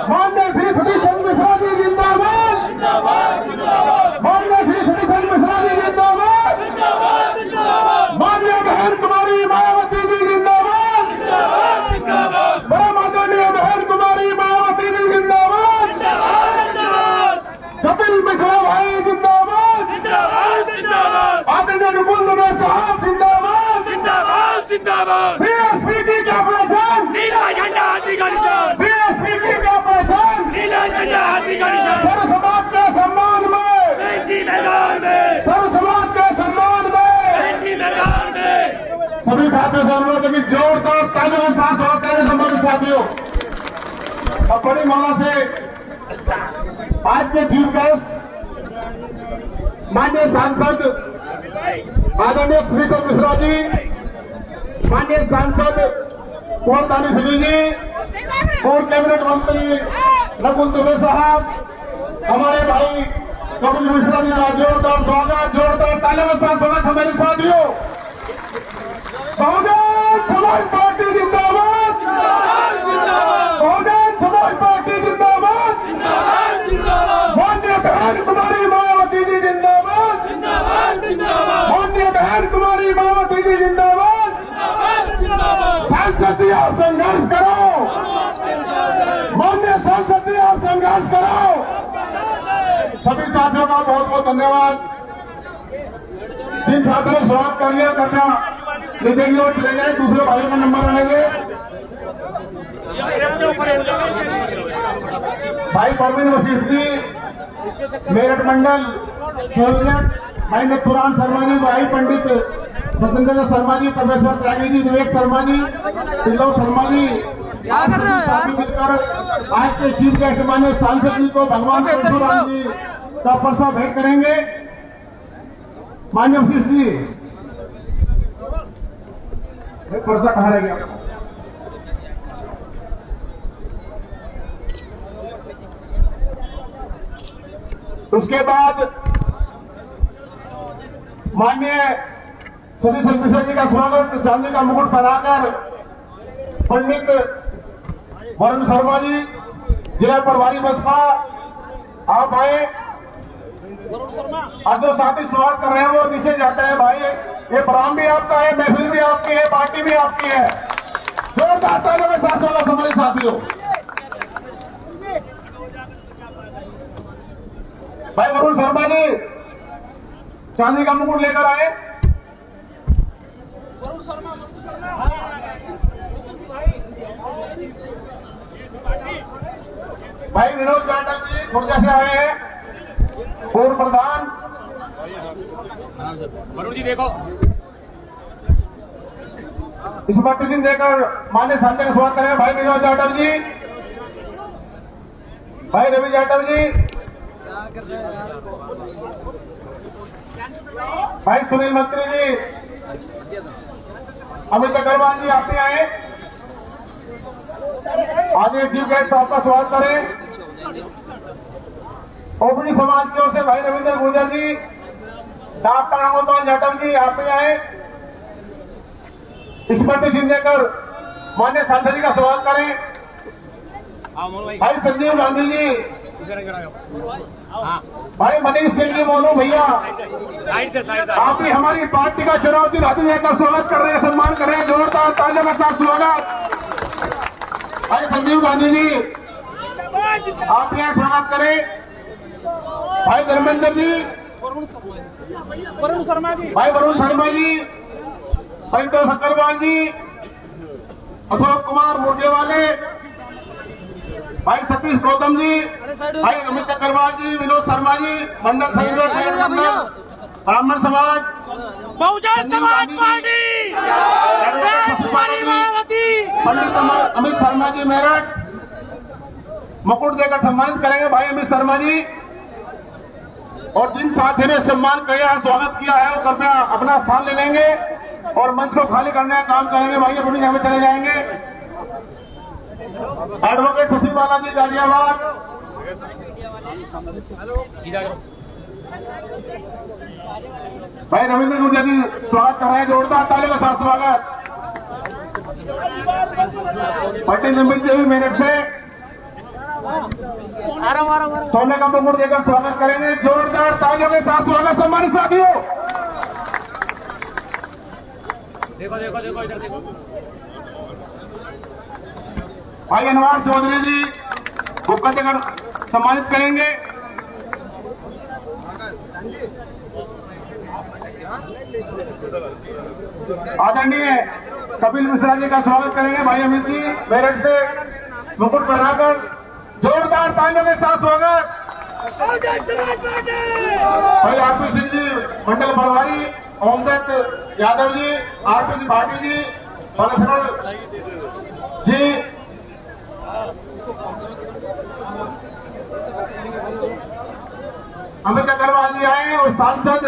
माननीय श्री सतीश चंद्र मिश्रा जी जिंदाबाद, माननीय श्री सतीश चंद्र मिश्रा जी जिंदाबाद, माननीय बहन कुमारी मायावती जी जिंदाबाद, परम आदरणीय बहन कुमारी मायावती जी जिंदाबाद, कपिल मिश्रा भाई जिंदाबाद, आदरणीय नुपुर दुबे साहब जिंदाबाद, बीएसपी की क्या पहचान, नीला झंडा हाथी का निशान, बीएसपी की क्या पहचान, नीला झंडा हाथी का निशान, सर्व समाज के सम्मान में, बेंची मैदान में, सर्व समाज के सम्मान में बेंची मैदान में। सभी साथियों से अनुरोध है कि जोरदार तालियों के साथ स्वागत करें संबंधित साथियों। और बड़ी माला से आज के चीफ गेस्ट माननीय सांसद आदरणीय श्रीचंद मिश्रा जी, माननीय सांसद कुंवर दानी सिंह जी, पूर्व कैबिनेट मंत्री नकुल दुबे साहब, हमारे भाई कपिल मिश्रा जी का जोरदार स्वागत, जोरदार तालियों के साथ स्वागत हमारे साथियों। बहुजन समाज पार्टी जिंदाबाद, बहुजन समाज पार्टी जिंदाबाद, माननीय बहन कुमारी मायावती जी जिंदाबाद, माननीय बहन कुमारी मायावती जी जिंदाबाद। सांसद जी आप संघर्ष करो, माननीय सांसद जी आप संघर्ष करो। सभी साथियों का बहुत बहुत धन्यवाद। जिन साथियों ने स्वागत कर लिया कृपया नीचे की ओर चले जाए, दूसरे भाइयों का नंबर आनेंगे। भाई परवीन वसीफ जी मेरठ मंडल सोलगढ़, भाई नथुराम शर्मा जी, भाई पंडित सत्येंद्र शर्मा जी, तपेश्वर त्यागी जी, विवेक शर्मा जी, तिलक शर्मा जी, साथी मिलकर आज के चीफ गेस्ट माननीय सांसद जी को भगवान परशुराम जी का परसा भेंट करेंगे। माननीय वशिष्ठ जी परसा कहाँ रह गया? उसके बाद माननीय सतीश चंद्र मिश्रा जी का स्वागत चांदी का मुकुट पहनाकर पंडित वरुण शर्मा जी, जिला प्रभारी बसपा, आप आए। और जो साथी स्वागत कर रहे हैं वो नीचे जाते हैं। भाई ये प्रोग्राम भी आपका है, महफिल भी आपकी है, पार्टी भी आपकी है। जोरदार तालियों के साथ स्वागत हमारे साथियों। भाई वरुण शर्मा जी चांदी का मुकुट लेकर आए। भाई विनोद जाटव जी खुर्जा से आए हैं, पूर्व प्रधान। वरुण जी देखो, इस पर टिफिन देकर मान्य सांसद का स्वागत करें। भाई विनोद जाटव जी, भाई रवि जाटव जी, भाई सुनील मंत्री जी, अमित अग्रवाल जी आप भी आए। आगे चीफ गेस्ट साहब का स्वागत करें। ओपनी समाज की ओर से भाई रविंद्र गुर्जर जी, डॉक्टर रामगोपाल जाटव जी आप भी आए। स्मृति सिंह देकर मान्य सांसद जी का स्वागत करें। भाई संजीव गांधी जी, भाई मनीष सिंह जी, मोनू भैया, आप भी हमारी पार्टी का चुनाव दिलाते देकर स्वागत कर रहे हैं, सम्मान कर रहे हैं। जोरदार तालियों के साथ स्वागत। भाई संजीव गांधी जी आप यहाँ स्वागत करें। भाई धर्मेंद्र जी, वरुण शर्मा जी, भाई वरुण शर्मा जी, परितोष अग्रवाल जी, अशोक कुमार मुर्गे वाले, भाई सतीश गौतम जी, भाई अमित अग्रवाल जी, विनोद शर्मा जी, मंडल संयोजक ब्राह्मण समाज, बहुजन समाज पार्टी, पंडित अमित शर्मा जी मेरठ, मुकुट देकर सम्मानित करेंगे भाई अमित शर्मा जी। और जिन साथियों ने सम्मान किया है, स्वागत किया है, वो कृपया अपना स्थान ले लेंगे और मंच को खाली करने का काम करेंगे। भाई अपनी जगह चले जाएंगे। एडवोकेट शशि बालाजी गाजियाबाद, भाई रविंद्र गुर्जर जी स्वागत कर रहे हैं। जोरदार तालियों के साथ स्वागत। पटेल अमित जी मेरठ से, सोने का मुकुट देकर स्वागत करेंगे। जोरदार तालियों के साथ स्वागत सम्मानित साथियों। देखो देखो देखो इधर देखो। भाई अनवर चौधरी जी बुक्का देकर सम्मानित करेंगे। आदरणीय कपिल मिश्रा जी का स्वागत करेंगे। भाई अमित जी मेरठ से मुकुट पहनाकर जोरदार तालियों के साथ स्वागत। भाई आरपी सिंह जी मंडल प्रभारी, ओमदत्त यादव जी, आरपी जी भाटी जी, बलसर जी, अमित अग्रवाल जी आए और सांसद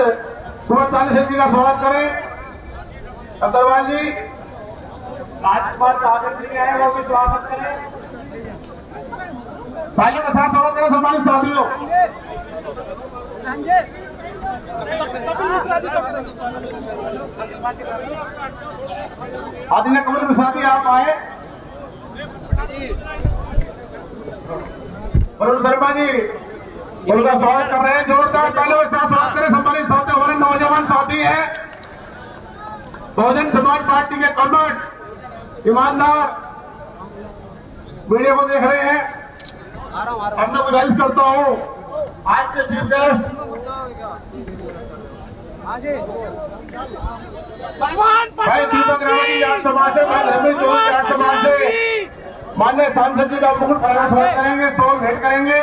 कुंवर दानिश जी का स्वागत करें। अग्रवाल जी राजकुमार सागर जी आए, वो भी स्वागत करें। तालियों के साथ स्वागत करें सम्मानित साथियों। आदरणीय कपिल मिश्रा जी आप आए। वरुण शर्मा जी उनका स्वागत कर रहे हैं। जोरदार तालियों के साथ स्वागत करें सम्मानित साथी। हमारे नौजवान साथी हैं, बहुजन समाज पार्टी के कर्मठ ईमानदार, मीडिया को देख रहे हैं। अब मैं गुजारिश करता हूं आज के चीफ गेस्ट भाई दीपक रावत जाट समाज से, भाई रमेश चौधरी जाट समाज से माननीय सांसद जी का मुकुट पहना स्वागत करेंगे, शॉल भेंट करेंगे।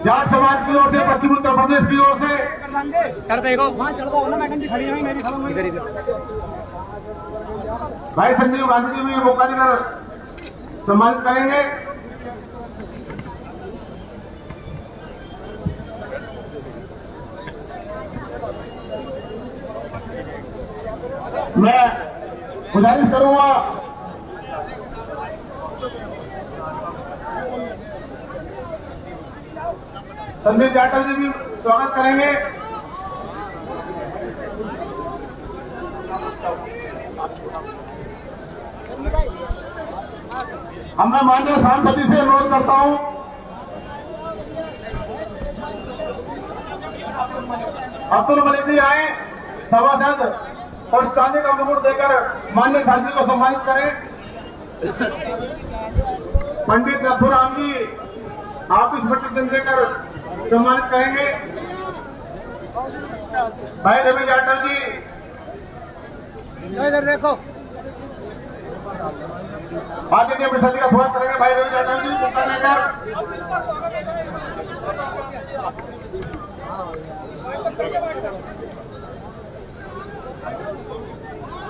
जाट समाज की ओर से, पश्चिम उत्तर प्रदेश की ओर से सर देखो भाई संजीव गांधी जी भी मौका देकर सम्मानित करेंगे। मैं गुजारिश करूंगा संदीप जाटव जी भी स्वागत करेंगे। अब मैं माननीय सांसद जी से अनुरोध करता हूं अब्दुल मलिक जी आए, सभासद, और चांदी का मुकुट देकर माननीय सांसद को सम्मानित करें। पंडित नथुराम जी आप इस प्रतिदिन देकर सम्मानित करेंगे। भाई रवि जाटव जी इधर देखो। आदरणीय मिश्रा जी का स्वागत करेंगे। भाई रवि जाटव जी मौका देकर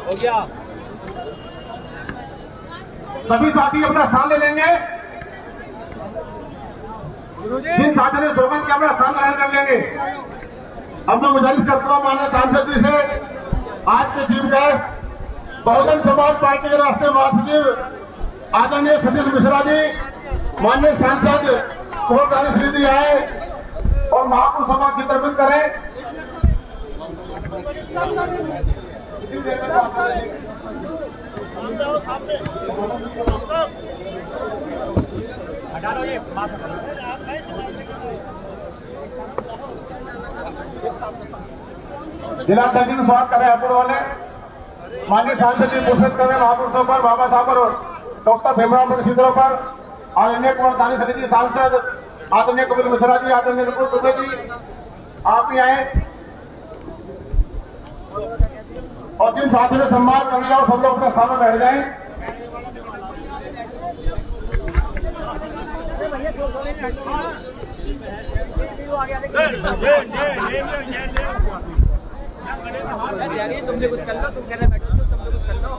हो गया। सभी साथी अपना स्थान ले लेंगे। जिन साथियों ने सौगंध किया अपना स्थान ग्रहण कर लेंगे। अब मैं गुजारिश करता हूं माननीय सांसद जी से आज के चीफ गेस्ट बहुजन समाज पार्टी के राष्ट्रीय महासचिव आदरणीय सतीश मिश्रा जी, माननीय सांसद कुंवर दानिश जी आए और महापुरुष सभा चित्रपित करें। जिलाध्यक्ष जी स्वागत करें अपुर वाले, माननीय सांसद जी पुरस्कृत करें महापुरुषों पर, बाबा साहब पर, डॉक्टर भीमराव अम्बेडकर पर, आदरणीय कुंवर दानिश जी सांसद, आदरणीय कपिल मिश्रा जी, आदरणीय नुपुर दुबे जी आप ही आए। और जिन साथियों ने सम्मान कर लिया सब लोग अपने स्थान में बैठ जाएं। तुमने कुछ कर लो, तुम कहने बैठो, तुमने कुछ कर लो।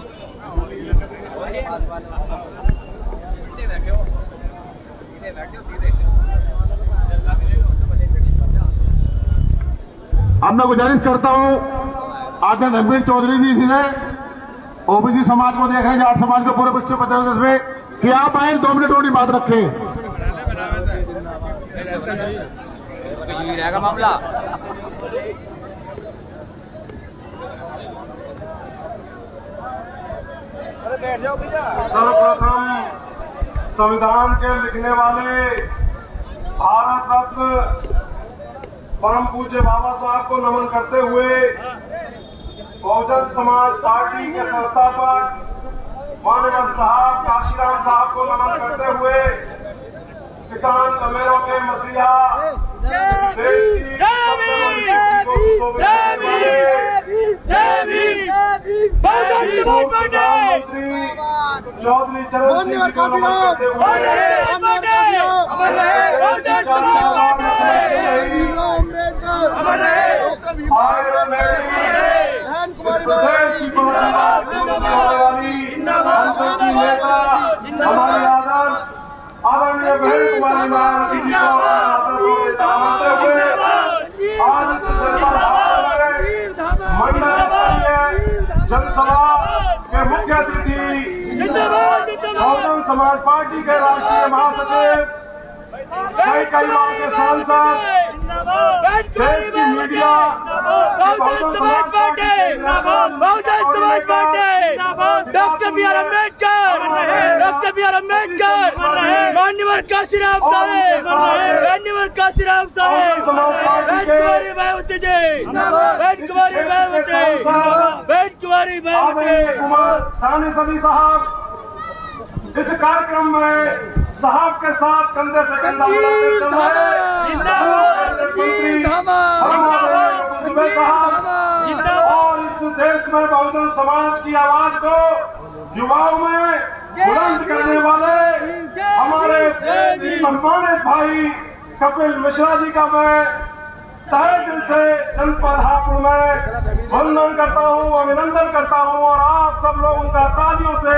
अब मैं गुजारिश करता हूं आदरणीय रणबीर चौधरी जी से, ओबीसी समाज को देख रहे हैं, जाट समाज को पूरे पश्चिम उत्तर प्रदेश में, कि आप आए 2 मिनट थोड़ी बात रखें। रहेगा मामला। सर्वप्रथम संविधान के लिखने वाले भारत रत्न परम पूज्य बाबा साहब को नमन करते हुए बहुजन समाज पार्टी के संस्थापक माननीय साहब काशीराम साहब को नमन करते हुए किसान अमेरों के मसीहा चौधरी चरण सिंह जी को नमन करते हमारे आदर्श आदरणीय बहन कुमारी मायावती जी को मानते हुए आज मंडल स्तरीय जनसभा के मुख्य अतिथि बहुजन समाज पार्टी के राष्ट्रीय महासचिव कई बार के सांसद देश की media Bahujan Samaj Party doctor B R Ambedkar मान्यवर काशीराम साहेब मान्यवर काशीराम साहेब कुमारी मायावती जी कुमारी मायावती कुमारी मायावती कुमार थाने सभी साहब इस कार्यक्रम में साहब के साथ कंधे से कंधा मिलाते और इस देश में बहुजन समाज की आवाज को युवाओं में बुलंद करने वाले हमारे सम्मानित भाई कपिल मिश्रा जी का मैं तहे दिल से जनपद हापुड़ में वंदन करता हूं, अभिनंदन करता हूं और आप सब लोग उनका तालियों से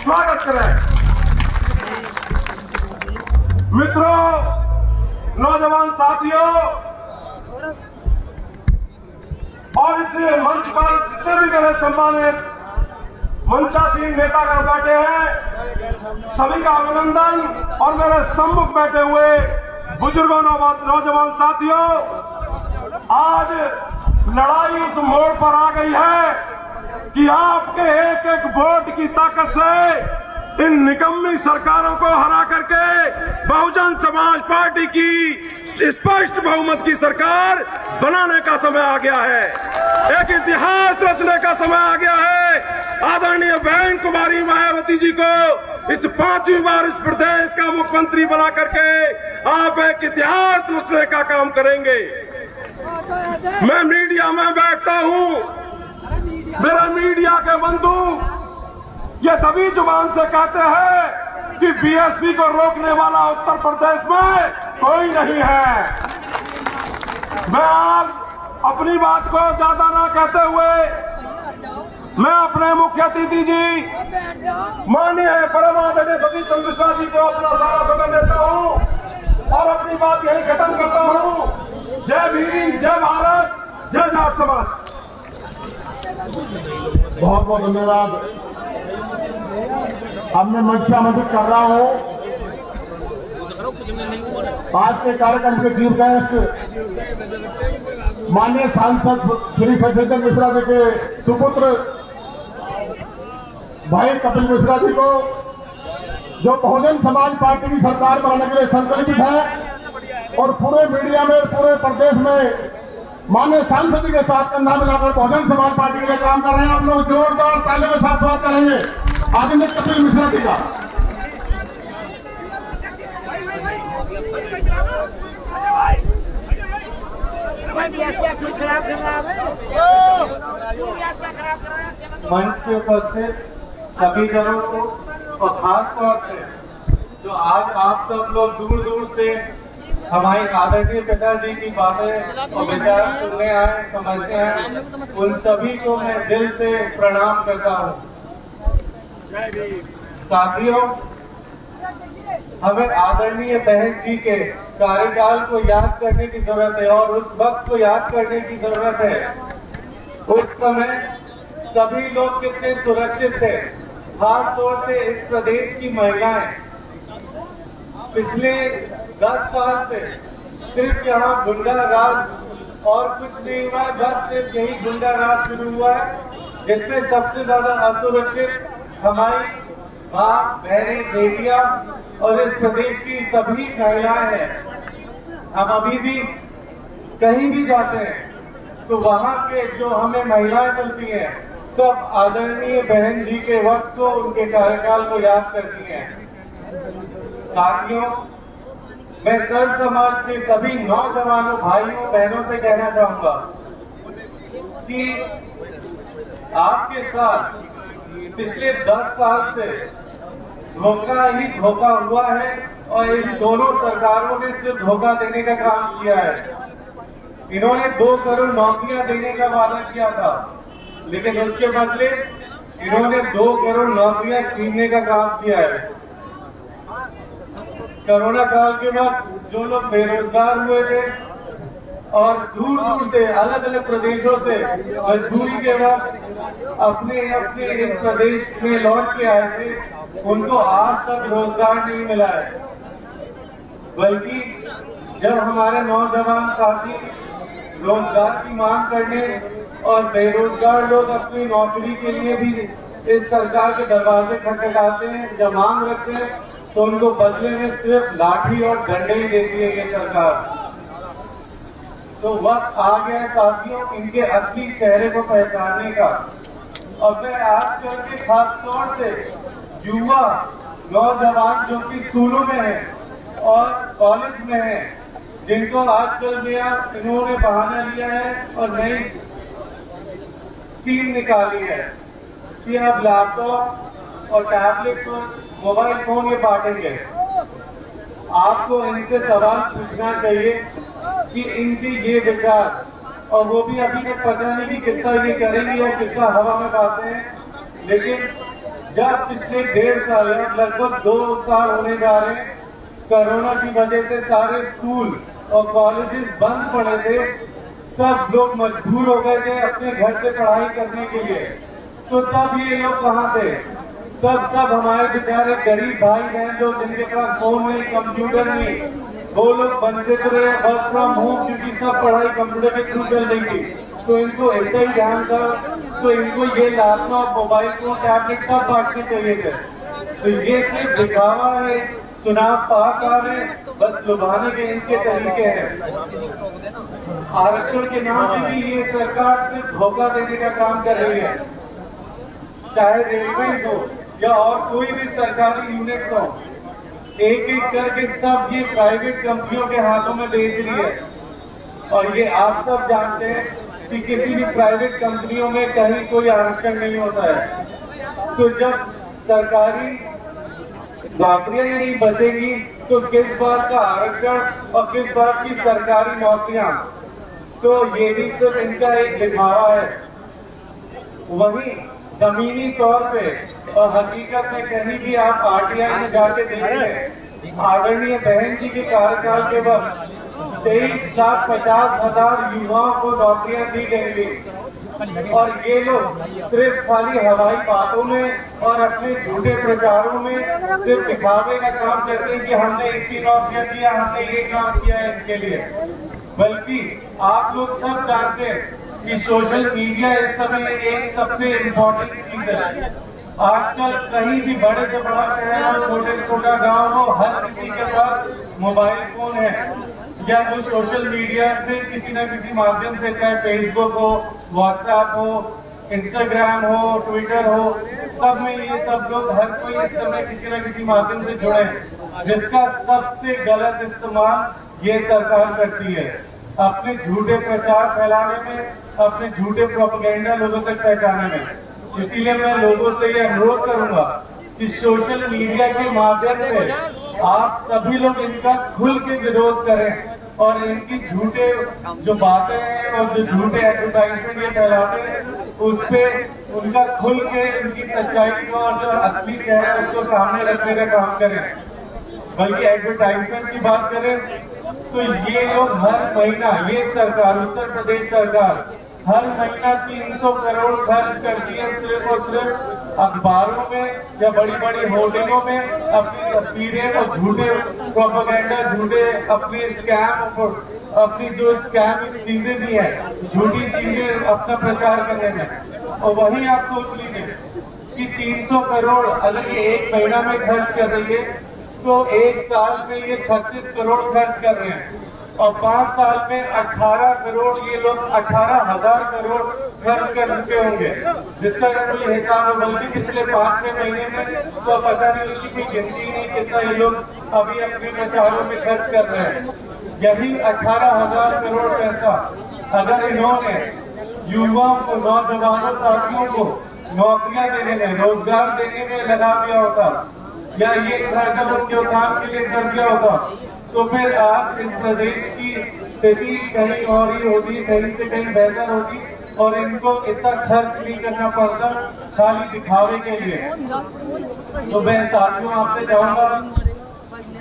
स्वागत करें। मित्रों, नौजवान साथियों और इस मंच पर जितने भी मेरे सम्मानित मंचासीन नेतागण बैठे हैं, सभी का अभिनंदन। और मेरे सम्मुख बैठे हुए बुजुर्गों, नौजवान साथियों, आज लड़ाई उस मोड़ पर आ गई है कि आपके एक एक वोट की ताकत से इन निकम्मी सरकारों को हरा करके बहुजन समाज पार्टी की स्पष्ट बहुमत की सरकार बनाने का समय आ गया है। एक इतिहास रचने का समय आ गया है। आदरणीय बहन कुमारी मायावती जी को इस 5वीं बार इस प्रदेश का मुख्यमंत्री बना करके आप एक इतिहास रचने का काम करेंगे। मैं मीडिया में बैठता हूं, मेरा मीडिया के बंधु ये तभी जुबान से कहते हैं कि बीएसपी को रोकने वाला उत्तर प्रदेश में कोई नहीं है। मैं आज अपनी बात को ज्यादा ना कहते हुए मैं अपने मुख्य अतिथि जी माननीय परम आदरणीय सतीश चंद्र मिश्रा जी को अपना सारा समय देता हूं और अपनी बात यही खत्म करता हूं। जय भीम, जय भारत, जय जाट समाज। बहुत बहुत धन्यवाद। अब मैं मंच पे आमंत्रित कर रहा हूं आज के कार्यक्रम के चीफ गेस्ट माननीय सांसद श्री सत्येंद्र मिश्रा जी के सुपुत्र भाई कपिल मिश्रा जी को, जो बहुजन समाज पार्टी की सरकार बनाने के लिए संकल्पित है और पूरे मीडिया में, पूरे प्रदेश में माननीय सांसद जी के साथ कंधा मिलाकर बहुजन समाज पार्टी के लिए काम कर रहे हैं। आप लोग जोरदार तालियों के साथ स्वागत करेंगे आदरणीय कपिल मिश्रा जी का। मंच के उपस्थित सभी जनों को और खास तौर से जो आज आप सब लोग दूर दूर से हमारी आदरणीय पिताजी की बातें और विचार सुनने आए, समझते हैं, उन सभी को मैं दिल से प्रणाम करता हूँ। साथियों, हमें आदरणीय बहन जी के कार्यकाल को याद करने की जरूरत है और उस वक्त को याद करने की जरूरत है। उस समय सभी लोग कितने सुरक्षित थे, खास तौर से इस प्रदेश की महिलाएं। पिछले 10 साल से सिर्फ यहाँ गुंडा राज और कुछ नहीं हुआ, बस सिर्फ यही गुंडा राज शुरू हुआ है, जिसमें सबसे ज्यादा असुरक्षित हमारी माँ, बहनें, बेटियां और इस प्रदेश की सभी महिलाएं हैं। हम अभी भी कहीं भी जाते हैं तो वहां के जो हमें महिलाएं मिलती हैं सब आदरणीय बहन जी के वक्त को, उनके कार्यकाल को याद करती हैं। साथियों, मैं सर्व समाज के सभी नौजवानों भाइयों बहनों से कहना चाहूंगा कि आपके साथ पिछले 10 साल से धोखा ही धोखा हुआ है और इन दोनों सरकारों ने सिर्फ धोखा देने का काम किया है। इन्होंने 2 करोड़ नौकरियां देने का वादा किया था, लेकिन उसके बदले इन्होंने 2 करोड़ नौकरियां छीनने का काम किया है। कोरोना काल के बाद जो लोग बेरोजगार हुए थे और दूर दूर से अलग अलग प्रदेशों से मजबूरी के बाद अपने अपने इस प्रदेश में लौट के आए थे, उनको आज तक रोजगार नहीं मिला है। बल्कि जब हमारे नौजवान साथी रोजगार की मांग करने और बेरोजगार लोग अपनी नौकरी के लिए भी इस सरकार के दरवाजे खटखटाते हैं, जब मांग रखते हैं, तो उनको बदले में सिर्फ लाठी और डंडे ही देती है ये सरकार। तो वक्त आ गया है साथियों इनके असली चेहरे को पहचानने का। और मैं आजकल के खास तौर से युवा नौजवान जो कि स्कूलों में हैं और कॉलेज में हैं, जिनको आजकल में इन्होंने बहाना लिया है और नई स्कीम निकाली है कि अब लैपटॉप और टैबलेट और मोबाइल फोन ये बांटेंगे। आपको इनसे सवाल पूछना चाहिए कि इनके ये विचार, और वो भी अभी तक पता नहीं कि कितना ये करेंगे या कितना हवा में बातें हैं, लेकिन जब पिछले 1.5 साल या लगभग 2 साल होने जा रहे हैं, कोरोना की वजह से सारे स्कूल और कॉलेजेस बंद पड़े थे, सब लोग मजबूर हो गए थे अपने घर से पढ़ाई करने के लिए। तो तब ये लोग कहाँ थे? तब सब हमारे बेचारे गरीब भाई बहन जो जिनके पास फोन नहीं, कंप्यूटर नहीं, वो लोग वंचित रहे वर्क फ्रॉम होम, क्योंकि सब पढ़ाई कंप्यूटर के थ्रू चल रही थी। तो इनको ऐसा ही ध्यान था, तो इनको ये लैपटॉप, मोबाइल फोन, टैबलेट सब बांटने चाहिए थे। तो ये सिर्फ दिखावा है, चुनाव पास आ रहे, बस लुभाने के इनके तरीके हैं। आरक्षण के नाम पे भी ये सरकार सिर्फ धोखा देने का काम कर रही है। चाहे रेलवे हो या और कोई भी सरकारी यूनिट हो, एक एक करके सब ये प्राइवेट कंपनियों के हाथों में बेच रही है। और ये आप सब जानते हैं कि किसी भी प्राइवेट कंपनियों में कहीं कोई आरक्षण नहीं होता है। तो जब सरकारी नौकरियां ही नहीं बचेंगी तो किस बात का आरक्षण और किस बात की सरकारी नौकरियां? तो ये भी सिर्फ इनका एक दिखावा है। वहीं जमीनी तौर पे और हकीकत में कहीं भी आप आरटीआई में जाके देखेंगे, आदरणीय बहन जी के कार्यकाल के वक्त 23,50,000 युवाओं को नौकरियां दी गई थी। और ये लोग सिर्फ खाली हवाई बातों में और अपने झूठे प्रचारों में सिर्फ दिखावे का काम करते हैं कि हमने इतनी नौकरियां दिया, हमने ये काम किया है इनके लिए। बल्कि आप लोग सब जानते हैं कि सोशल मीडिया इस समय एक सबसे इम्पोर्टेंट चीज है। आजकल कहीं भी बड़े से बड़ा शहर हो, छोटे से छोटा गांव हो, हर किसी के पास मोबाइल फोन है या वो सोशल मीडिया से किसी न किसी माध्यम से, चाहे फेसबुक हो, व्हाट्सएप हो, इंस्टाग्राम हो, ट्विटर हो, सब में ये सब लोग हर कोई इस समय किसी न किसी माध्यम से जुड़े हैं, जिसका सबसे गलत इस्तेमाल ये सरकार करती है अपने झूठे प्रचार फैलाने में, अपने झूठे प्रोपेगेंडा लोगों तक पहुंचाने में। इसीलिए मैं लोगों से ये अनुरोध करूंगा कि सोशल मीडिया के माध्यम से आप सभी लोग इनका खुल के विरोध करें और इनकी झूठे जो बातें हैं और जो झूठे एडवर्टाइजमेंट ये फैलाते हैं, उस पे उनका खुल के उनकी सच्चाई को और जो असली चेहरा है उसको सामने रखने का काम करें। बल्कि एडवर्टाइजमेंट की बात करें तो ये लोग हर महीना, ये सरकार, उत्तर प्रदेश सरकार हर महीना 300 करोड़ खर्च करती है सिर्फ और सिर्फ अखबारों में या बड़ी बड़ी होर्डिंगों में अपनी तस्वीरें और झूठे प्रोपेगेंडा, झूठे अपने स्कैम, अपनी जो स्कैम चीजें भी है, झूठी चीजें अपना प्रचार करने में। और वहीं आप सोच लीजिए कि 300 करोड़ अगर ये एक महीना में खर्च कर रही है तो एक साल में ये 36 करोड़ खर्च कर रहे हैं। और 5 साल में 18 करोड़, ये लोग 18,000 करोड़ खर्च कर चुके होंगे, जिसका अगर कोई हिसाब हो, बल्कि पिछले 5-6 महीने में तो पता नहीं, उसकी कोई गिनती नहीं कितना ये लोग अभी अपने प्रचारों में खर्च कर रहे हैं। यही 18,000 करोड़ पैसा अगर इन्होंने युवाओं को, नौजवानों साथियों को नौकरियां देने में, रोजगार देने में लगा दिया होता, या ये खर्च उनके काम के लिए कर दिया होता, तो फिर आज इस प्रदेश की स्थिति कहीं और ही होती, कहीं से कहीं बेहतर होती, और इनको इतना खर्च नहीं करना पड़ता खाली दिखावे के लिए। तो मैं साथियों आपसे चाहूंगा,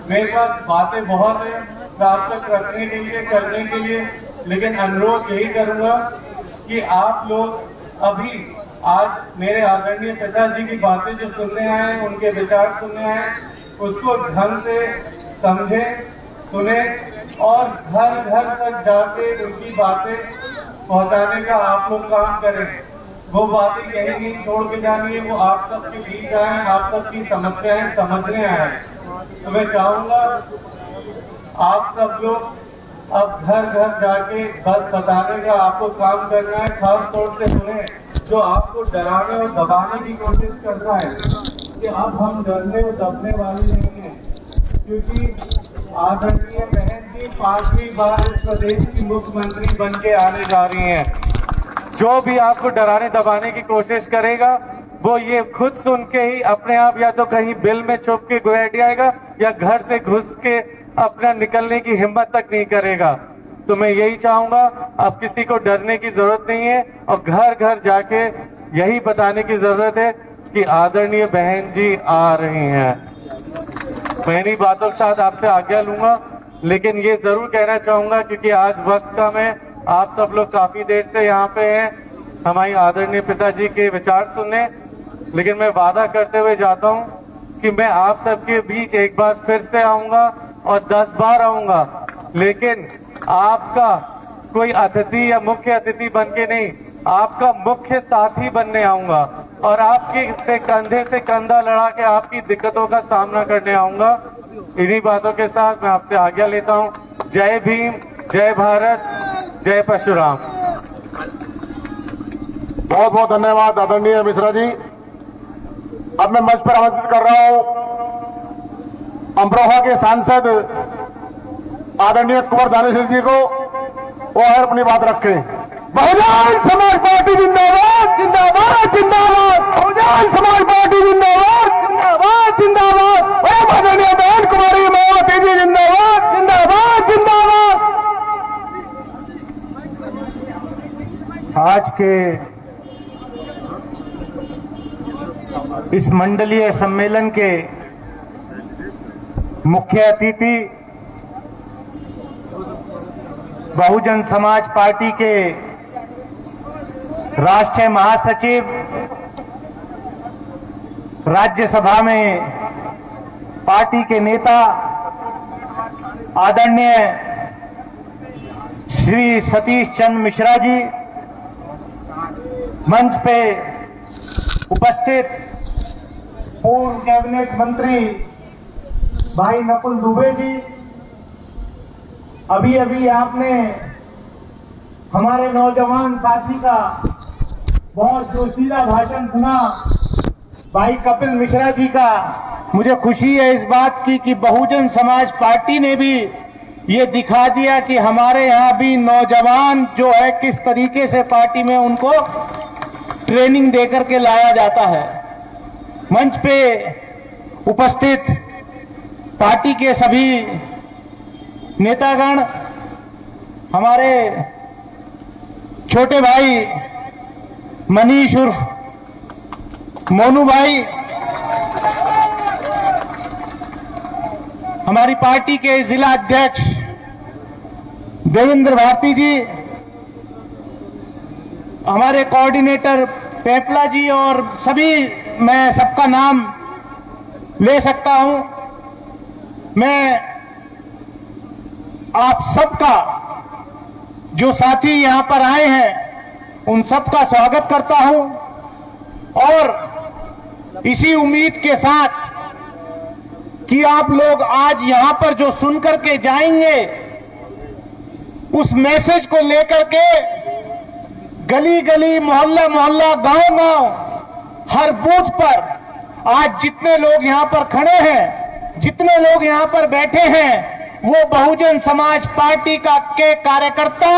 मेरे पास बातें बहुत है आप तक रखने के लिए, करने के लिए, लेकिन अनुरोध यही करूंगा कि आप लोग अभी आज मेरे आदरणीय पिताजी की बातें जो सुनने आए, उनके विचार सुनने आए, उसको ढंग से समझें, सुने और घर घर तक जाके उनकी बातें पहुंचाने का आप लोग काम करें। वो बातें यही नहीं छोड़ के जानी है, वो आप सबके बीच आए, आप सबकी समस्याएं समझने आए। तो मैं चाहूंगा आप सब लोग अब घर घर जाके बस बताने का आपको काम करना है। खास तौर से उन्हें जो आपको डराने और दबाने की कोशिश करता है कि अब हम डरने और दबने वाले नहीं हैं, क्योंकि आदरणीय बहन जी 5वीं बार इस प्रदेश की मुख्यमंत्री बन के आने जा रही हैं। जो भी आपको डराने दबाने की कोशिश करेगा, वो ये खुद सुन के ही अपने आप या तो कहीं बिल में छुप के बैठ जाएगा, या घर से घुस के अपना निकलने की हिम्मत तक नहीं करेगा। तो मैं यही चाहूंगा, अब किसी को डरने की जरूरत नहीं है, और घर घर जाके यही बताने की जरूरत है कि आदरणीय बहन जी आ रही हैं। मैं इन्हीं बातों के साथ आपसे आज्ञा लूंगा, लेकिन ये जरूर कहना चाहूंगा, क्योंकि आज वक्त कम है, आप सब लोग काफी देर से यहाँ पे हैं हमारी आदरणीय पिताजी के विचार सुनने, लेकिन मैं वादा करते हुए जाता हूँ कि मैं आप सबके बीच एक बार फिर से आऊंगा और 10 बार आऊंगा, लेकिन आपका कोई अतिथि या मुख्य अतिथि बन के नहीं, आपका मुख्य साथी बनने आऊंगा, और आपकी से कंधा लड़ा के आपकी दिक्कतों का सामना करने आऊंगा। इन्हीं बातों के साथ मैं आपसे आज्ञा लेता हूं। जय भीम, जय भारत, जय परशुराम। बहुत बहुत धन्यवाद आदरणीय मिश्रा जी। अब मैं मंच पर आमंत्रित कर रहा हूं अमरोहा के सांसद आदरणीय कुंवर दानिश जी को, वो हर अपनी बात रखें। बहुजन समाज पार्टी जिंदाबाद, जिंदाबाद, जिंदाबाद। बहुजन समाज पार्टी जिंदाबाद, जिंदाबाद, जिंदाबाद। आदरणीय बहन कुमारी मायावती जी जिंदाबाद, जिंदाबाद, जिंदाबाद। आज के इस मंडलीय सम्मेलन के मुख्य अतिथि बहुजन समाज पार्टी के राष्ट्रीय महासचिव, राज्यसभा में पार्टी के नेता आदरणीय श्री सतीश चंद्र मिश्रा जी, मंच पे उपस्थित पूर्व कैबिनेट मंत्री भाई नकुल दुबे जी, अभी अभी आपने हमारे नौजवान साथी का बहुत जोशीला भाषण सुना भाई कपिल मिश्रा जी का। मुझे खुशी है इस बात की कि बहुजन समाज पार्टी ने भी ये दिखा दिया कि हमारे यहाँ भी नौजवान जो है किस तरीके से पार्टी में उनको ट्रेनिंग देकर के लाया जाता है। मंच पे उपस्थित पार्टी के सभी नेतागण, हमारे छोटे भाई मनीष उर्फ मोनू भाई, हमारी पार्टी के जिला अध्यक्ष देवेंद्र भारती जी, हमारे कोऑर्डिनेटर पेपला जी, और सभी, मैं सबका नाम ले सकता हूं। मैं आप सबका, जो साथी यहां पर आए हैं, उन सबका स्वागत करता हूं, और इसी उम्मीद के साथ कि आप लोग आज यहां पर जो सुनकर के जाएंगे, उस मैसेज को लेकर के गली गली, मोहल्ला मोहल्ला, गांव गांव, हर बूथ पर आज जितने लोग यहां पर खड़े हैं, जितने लोग यहां पर बैठे हैं, वो बहुजन समाज पार्टी के कार्यकर्ता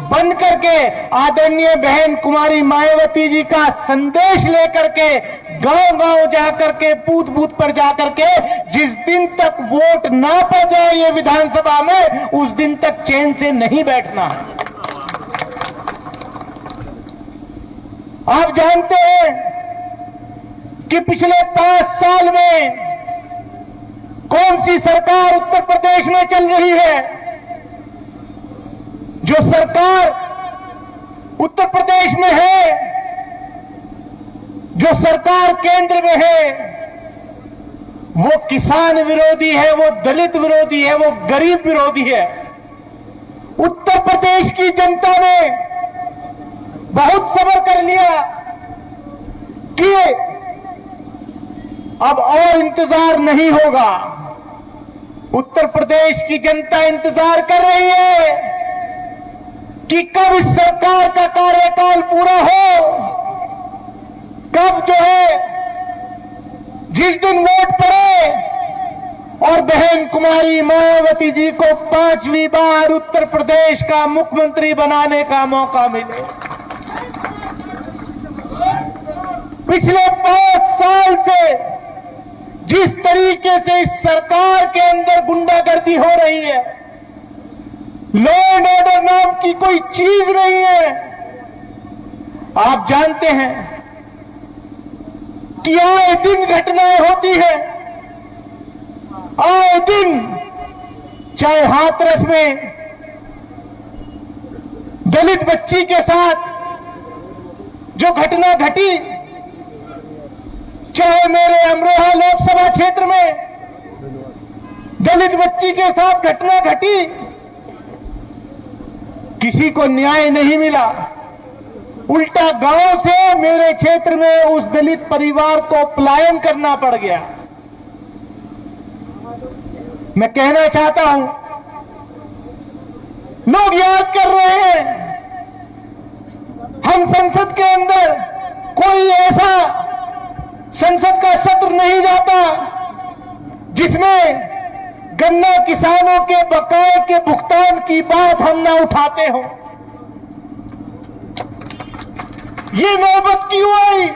बन करके आदरणीय बहन कुमारी मायावती जी का संदेश लेकर के गांव गांव जाकर के, बूथ बूथ पर जाकर के, जिस दिन तक वोट ना पड़ जाए ये विधानसभा में, उस दिन तक चैन से नहीं बैठना। आप जानते हैं कि पिछले 5 साल में कौन सी सरकार उत्तर प्रदेश में चल रही है? जो सरकार उत्तर प्रदेश में है, जो सरकार केंद्र में है, वो किसान विरोधी है, वो दलित विरोधी है, वो गरीब विरोधी है। उत्तर प्रदेश की जनता ने बहुत सब्र कर लिया कि अब और इंतजार नहीं होगा। उत्तर प्रदेश की जनता इंतजार कर रही है कि कब इस सरकार का कार्यकाल पूरा हो, कब जो है जिस दिन वोट पड़े और बहन कुमारी मायावती जी को 5वीं बार उत्तर प्रदेश का मुख्यमंत्री बनाने का मौका मिले। पिछले 5 साल से जिस तरीके से इस सरकार के अंदर गुंडागर्दी हो रही है, लॉ एंड ऑर्डर नाम की कोई चीज नहीं है। आप जानते हैं कि आए दिन घटनाएं होती है, आए दिन, चाहे हाथरस में दलित बच्ची के साथ जो घटना घटी, चाहे मेरे अमरोहा लोकसभा क्षेत्र में दलित बच्ची के साथ घटना घटी, किसी को न्याय नहीं मिला। उल्टा गांव से मेरे क्षेत्र में उस दलित परिवार को पलायन करना पड़ गया। मैं कहना चाहता हूं, लोग याद कर रहे हैं, हम संसद के अंदर कोई ऐसा संसद का सत्र नहीं जाता जिसमें गन्ना किसानों के बकाये के भुगतान की बात हम ना उठाते हो। ये नौबत क्यों आई?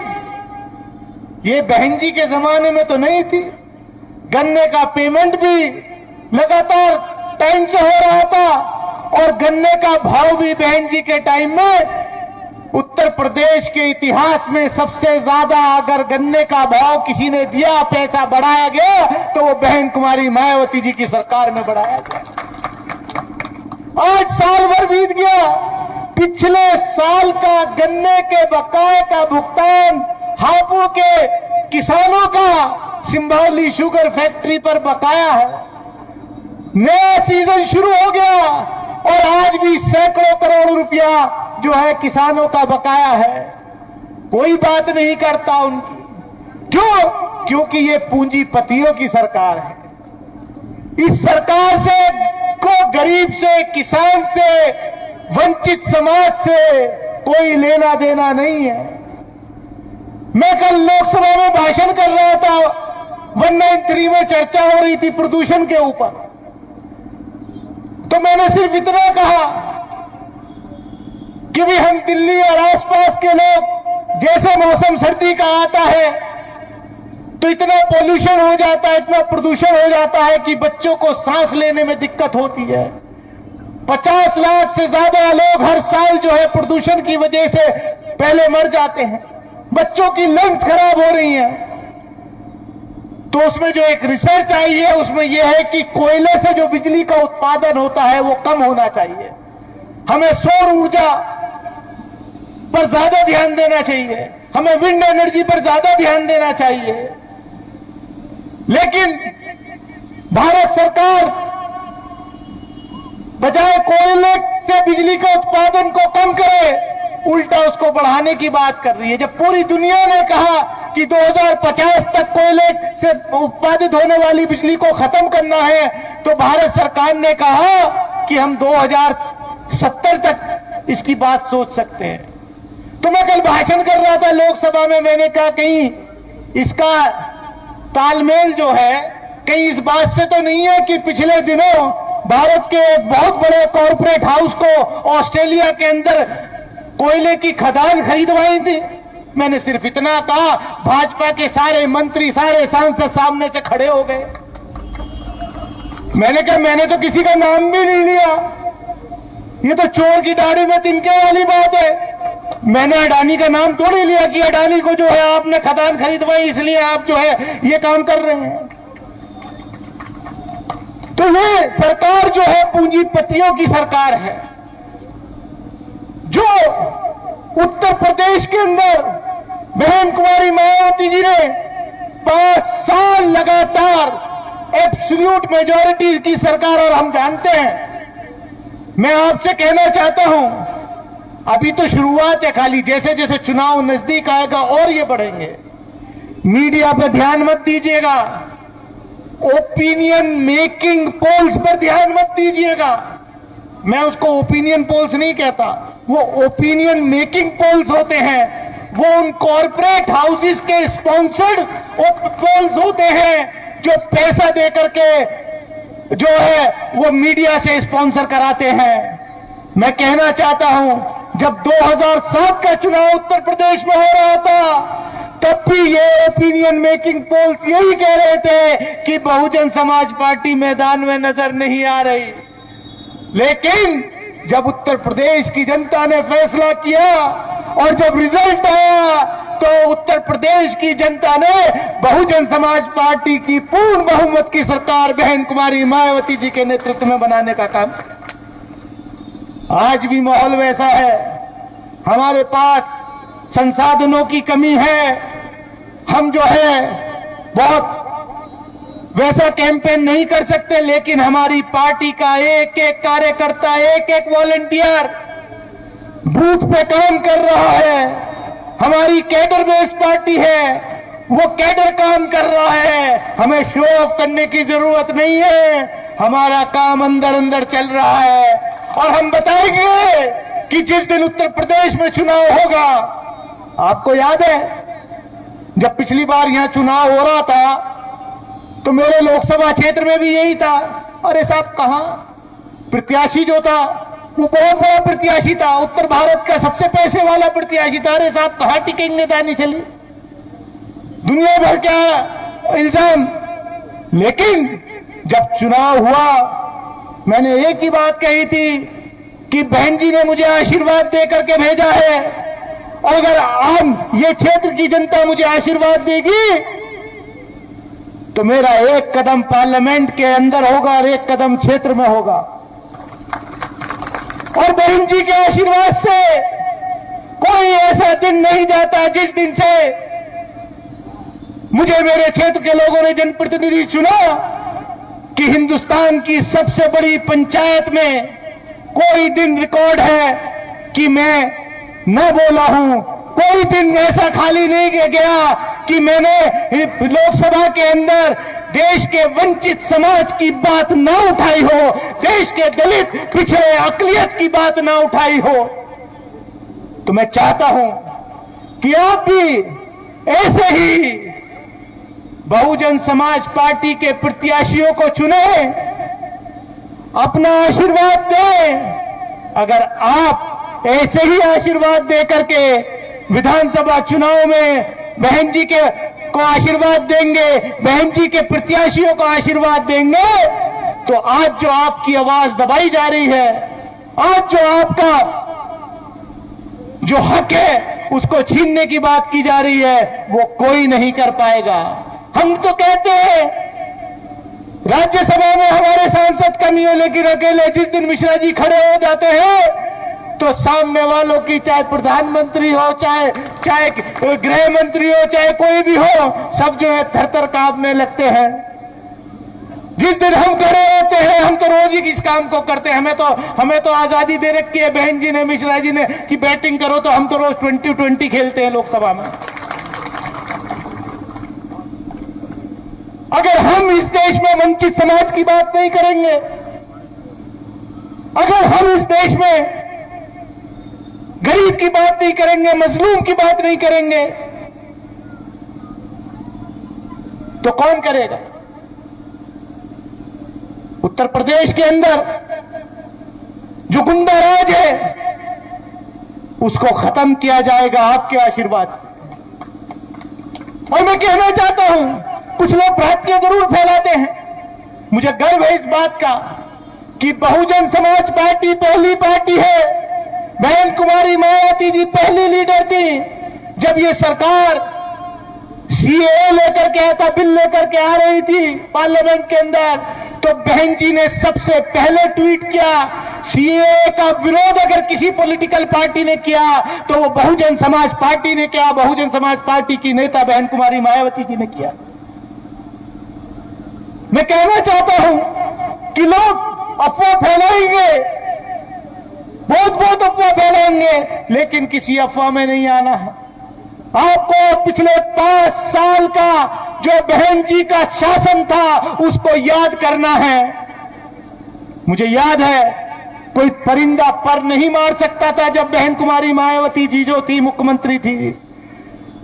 ये बहन जी के जमाने में तो नहीं थी। गन्ने का पेमेंट भी लगातार टाइम से हो रहा था और गन्ने का भाव भी बहन जी के टाइम में उत्तर प्रदेश के इतिहास में सबसे ज्यादा अगर गन्ने का भाव किसी ने दिया, पैसा बढ़ाया गया, तो वो बहन कुमारी मायावती जी की सरकार में बढ़ाया गया। आज साल भर बीत गया, पिछले साल का गन्ने के बकाये का भुगतान हापुड़ के किसानों का सिंभौली शुगर फैक्ट्री पर बकाया है। नया सीजन शुरू हो गया और आज भी सैकड़ों करोड़ रुपया जो है किसानों का बकाया है। कोई बात नहीं करता उनकी। क्यों? क्योंकि ये पूंजीपतियों की सरकार है। इस सरकार से को गरीब से, किसान से, वंचित समाज से कोई लेना देना नहीं है। मैं कल लोकसभा में भाषण कर रहा था, 193 में चर्चा हो रही थी प्रदूषण के ऊपर, तो मैंने सिर्फ इतना कहा कि भी हम दिल्ली और आसपास के लोग, जैसे मौसम सर्दी का आता है तो इतना पोल्यूशन हो जाता है, इतना प्रदूषण हो जाता है कि बच्चों को सांस लेने में दिक्कत होती है। 50 लाख से ज्यादा लोग हर साल जो है प्रदूषण की वजह से पहले मर जाते हैं। बच्चों की लंग्स खराब हो रही हैं। तो उसमें जो एक रिसर्च आई है उसमें यह है कि कोयले से जो बिजली का उत्पादन होता है वो कम होना चाहिए। हमें सौर ऊर्जा पर ज्यादा ध्यान देना चाहिए, हमें विंड एनर्जी पर ज्यादा ध्यान देना चाहिए। लेकिन भारत सरकार बजाय कोयले से बिजली का उत्पादन को कम करे, उल्टा उसको बढ़ाने की बात कर रही है। जब पूरी दुनिया ने कहा कि 2050 तक कोयले से उत्पादित होने वाली बिजली को खत्म करना है, तो भारत सरकार ने कहा कि हम 70 तक इसकी बात सोच सकते हैं। तो मैं कल भाषण कर रहा था लोकसभा में, मैंने कहा कहीं इसका तालमेल जो है कहीं इस बात से तो नहीं है कि पिछले दिनों भारत के एक बहुत बड़े कॉर्पोरेट हाउस को ऑस्ट्रेलिया के अंदर कोयले की खदान खरीदवाई थी। मैंने सिर्फ इतना कहा, भाजपा के सारे मंत्री, सारे सांसद सामने से खड़े हो गए। मैंने कहा मैंने तो किसी का नाम भी नहीं लिया, ये तो चोर की दाढ़ी में तिनके वाली बात है। मैंने अडानी का नाम थोड़ी लिया कि अडानी को जो है आपने खदान खरीदवाई इसलिए आप जो है ये काम कर रहे हैं। तो ये सरकार जो है पूंजीपतियों की सरकार है, जो उत्तर प्रदेश के अंदर बहन कुमारी मायावती जी ने 5 साल लगातार एब्सोल्यूट मेजॉरिटी की सरकार, और हम जानते हैं, मैं आपसे कहना चाहता हूं अभी तो शुरुआत है खाली, जैसे जैसे चुनाव नजदीक आएगा और ये बढ़ेंगे। मीडिया पर ध्यान मत दीजिएगा, ओपिनियन मेकिंग पोल्स पर ध्यान मत दीजिएगा। मैं उसको ओपिनियन पोल्स नहीं कहता, वो ओपिनियन मेकिंग पोल्स होते हैं, वो उन कॉर्पोरेट हाउसेस के स्पॉन्सर्ड पोल्स होते हैं जो पैसा दे करके जो है वो मीडिया से स्पॉन्सर कराते हैं। मैं कहना चाहता हूं, जब 2007 का चुनाव उत्तर प्रदेश में हो रहा था तब भी ये ओपिनियन मेकिंग पोल्स यही कह रहे थे कि बहुजन समाज पार्टी मैदान में नजर नहीं आ रही। लेकिन जब उत्तर प्रदेश की जनता ने फैसला किया और जब रिजल्ट आया तो उत्तर प्रदेश की जनता ने बहुजन समाज पार्टी की पूर्ण बहुमत की सरकार बहन कुमारी मायावती जी के नेतृत्व में बनाने का काम। आज भी माहौल वैसा है, हमारे पास संसाधनों की कमी है, हम जो है बहुत वैसा कैंपेन नहीं कर सकते, लेकिन हमारी पार्टी का एक एक कार्यकर्ता, एक एक वॉलंटियर बूथ पे काम कर रहा है। हमारी कैडर बेस्ड पार्टी है, वो कैडर काम कर रहा है। हमें शो ऑफ करने की जरूरत नहीं है, हमारा काम अंदर अंदर चल रहा है। और हम बताएंगे कि जिस दिन उत्तर प्रदेश में चुनाव होगा, आपको याद है जब पिछली बार यहां चुनाव हो रहा था तो मेरे लोकसभा क्षेत्र में भी यही था। अरे साहब, कहां प्रत्याशी जो था वो बहुत बड़ा प्रत्याशी था, उत्तर भारत का सबसे पैसे वाला प्रत्याशी था। अरे साहब, कहां टिकेंगे दानी चली, दुनिया भर क्या इल्जाम। लेकिन जब चुनाव हुआ मैंने एक ही बात कही थी कि बहन जी ने मुझे आशीर्वाद दे करके भेजा है, और अगर आम ये क्षेत्र की जनता मुझे आशीर्वाद देगी तो मेरा एक कदम पार्लियामेंट के अंदर होगा और एक कदम क्षेत्र में होगा। और बहन जी के आशीर्वाद से कोई ऐसा दिन नहीं जाता जिस दिन से मुझे मेरे क्षेत्र के लोगों ने जनप्रतिनिधि चुना कि हिंदुस्तान की सबसे बड़ी पंचायत में कोई दिन रिकॉर्ड है कि मैं न बोला हूं। कोई दिन ऐसा खाली नहीं गया कि मैंने लोकसभा के अंदर देश के वंचित समाज की बात ना उठाई हो, देश के दलित पिछड़े अकलियत की बात ना उठाई हो। तो मैं चाहता हूं कि आप भी ऐसे ही बहुजन समाज पार्टी के प्रत्याशियों को चुने, अपना आशीर्वाद दें। अगर आप ऐसे ही आशीर्वाद दे करके विधानसभा चुनाव में बहन जी के को आशीर्वाद देंगे, बहन जी के प्रत्याशियों को आशीर्वाद देंगे, तो आज जो आपकी आवाज दबाई जा रही है, आज जो आपका जो हक है उसको छीनने की बात की जा रही है, वो कोई नहीं कर पाएगा। हम तो कहते हैं राज्यसभा में हमारे सांसद कम ही हो, लेकिन अकेले जिस दिन मिश्रा जी खड़े हो जाते हैं तो सामने वालों की, चाहे प्रधानमंत्री हो, चाहे गृह मंत्री हो, चाहे कोई भी हो, सब जो है थर-थर कांपने लगते हैं। जिस दिन हम खड़े होते हैं, हम तो रोज ही इस काम को करते हैं। हमें तो आजादी दे रखी है बहन जी ने, मिश्रा जी ने कि बैटिंग करो, तो हम तो रोज 20-20 खेलते हैं लोकसभा में। अगर हम इस देश में वंचित समाज की बात नहीं करेंगे, अगर हम इस देश में गरीब की बात नहीं करेंगे, मजलूम की बात नहीं करेंगे, तो कौन करेगा? उत्तर प्रदेश के अंदर जो गुंडा राज है उसको खत्म किया जाएगा आपके आशीर्वाद से। और मैं कहना चाहता हूं, कुछ लोग भ्रांतियां जरूर फैलाते हैं, मुझे गर्व है इस बात का कि बहुजन समाज पार्टी पहली पार्टी है, बहन कुमारी मायावती जी पहली लीडर थी। जब ये सरकार सीएए लेकर के ऐसा बिल लेकर के आ रही थी पार्लियामेंट के अंदर, तो बहन जी ने सबसे पहले ट्वीट किया। सीएए का विरोध अगर किसी पॉलिटिकल पार्टी ने किया तो वो बहुजन समाज पार्टी ने किया, बहुजन समाज पार्टी की नेता बहन कुमारी मायावती जी ने किया। मैं कहना चाहता हूं कि लोग अफवाह फैलाएंगे, बहुत अफवाह फैलाएंगे, लेकिन किसी अफवाह में नहीं आना है। आपको पिछले 5 साल का जो बहन जी का शासन था उसको याद करना है। मुझे याद है कोई परिंदा पर नहीं मार सकता था जब बहन कुमारी मायावती जी जो थी मुख्यमंत्री थी।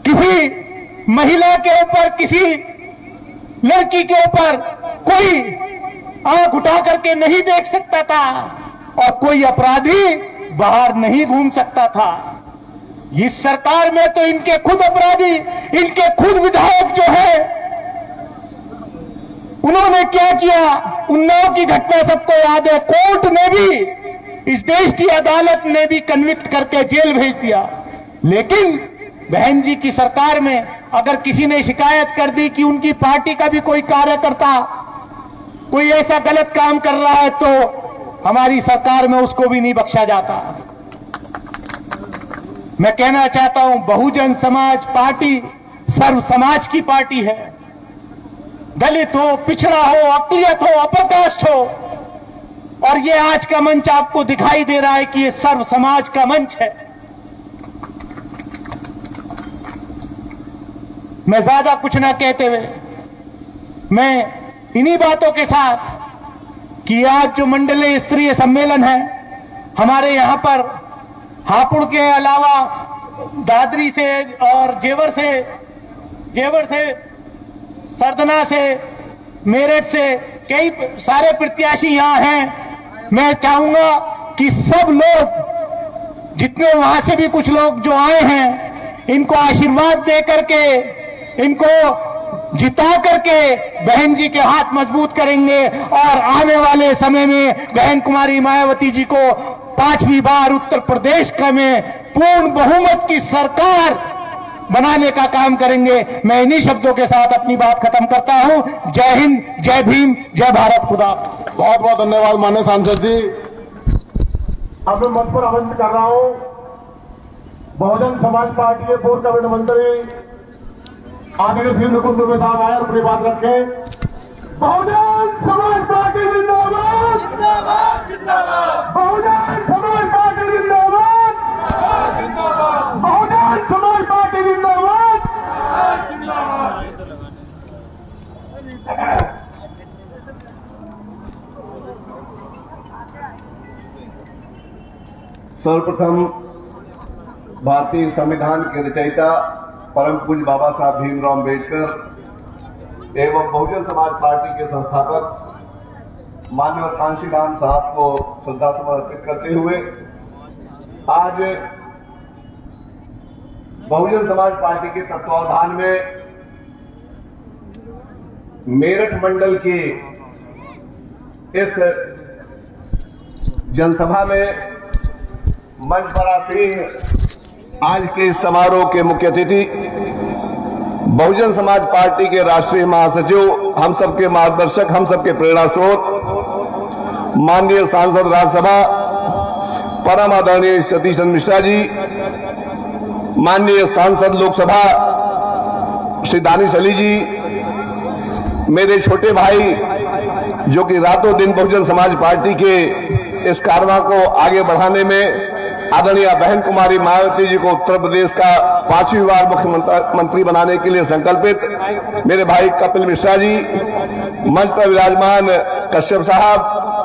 किसी महिला के ऊपर, किसी लड़की के ऊपर कोई आंख उठा करके नहीं देख सकता था और कोई अपराधी बाहर नहीं घूम सकता था। इस सरकार में तो इनके खुद अपराधी, इनके खुद विधायक जो है, उन्होंने क्या किया? उन्नाव की घटना सबको याद है। कोर्ट ने भी, इस देश की अदालत ने भी कन्विक्ट करके जेल भेज दिया। लेकिन बहन जी की सरकार में अगर किसी ने शिकायत कर दी कि उनकी पार्टी का भी कोई कार्यकर्ता कोई ऐसा गलत काम कर रहा है, तो हमारी सरकार में उसको भी नहीं बख्शा जाता। मैं कहना चाहता हूं, बहुजन समाज पार्टी सर्व समाज की पार्टी है। दलित हो, पिछड़ा हो, अकलियत हो, अपरकास्ट हो, और ये आज का मंच आपको दिखाई दे रहा है कि ये सर्व समाज का मंच है। मैं ज्यादा कुछ ना कहते हुए मैं इन्हीं बातों के साथ कि आज जो मंडलीय स्तरीय सम्मेलन है हमारे यहां पर हापुड़ के अलावा दादरी से और जेवर से सरदना से, मेरठ से कई सारे प्रत्याशी यहां हैं। मैं चाहूंगा कि सब लोग, जितने वहां से भी कुछ लोग जो आए हैं, इनको आशीर्वाद दे करके, इनको जिता करके बहन जी के हाथ मजबूत करेंगे और आने वाले समय में बहन कुमारी मायावती जी को 5वीं बार उत्तर प्रदेश में पूर्ण बहुमत की सरकार बनाने का काम करेंगे। मैं इन्हीं शब्दों के साथ अपनी बात खत्म करता हूं। जय हिंद, जय भीम, जय भारत, खुदा। बहुत बहुत धन्यवाद माननीय सांसद जी। अब मैं मंच पर आमंत्रित कर रहा हूं बहुजन समाज पार्टी के पूर्व कैबिनेट मंत्री आदरणीय श्री मुकुंद दुबे साहब आए और अपनी बात रखें। बहुजन समाज पार्टी जिंदाबाद, जिंदाबाद जिंदाबाद, बहुजन समाज पार्टी जिंदाबाद, बहुजन समाज पार्टी जिंदाबाद। सर्वप्रथम भारतीय संविधान के रचयिता परम पूज्य बाबा साहब भीमराव अम्बेडकर एवं बहुजन समाज पार्टी के संस्थापक माननीय कांशीराम साहब को श्रद्धासुमन अर्पित करते हुए आज बहुजन समाज पार्टी के तत्वावधान में मेरठ मंडल की इस जनसभा में मंच पर आसीन आज के इस समारोह के मुख्य अतिथि बहुजन समाज पार्टी के राष्ट्रीय महासचिव, हम सबके मार्गदर्शक, हम सबके प्रेरणा स्रोत, माननीय सांसद राज्यसभा परम आदरणीय सतीश चंद्र मिश्रा जी, माननीय सांसद लोकसभा श्री दानिश अली जी, मेरे छोटे भाई जो कि रातों दिन बहुजन समाज पार्टी के इस कारवां को आगे बढ़ाने में आदरणीय बहन कुमारी मायावती जी को उत्तर प्रदेश का 5वीं बार मुख्यमंत्री बनाने के लिए संकल्पित मेरे भाई कपिल मिश्रा जी, मंच पर विराजमान कश्यप साहब,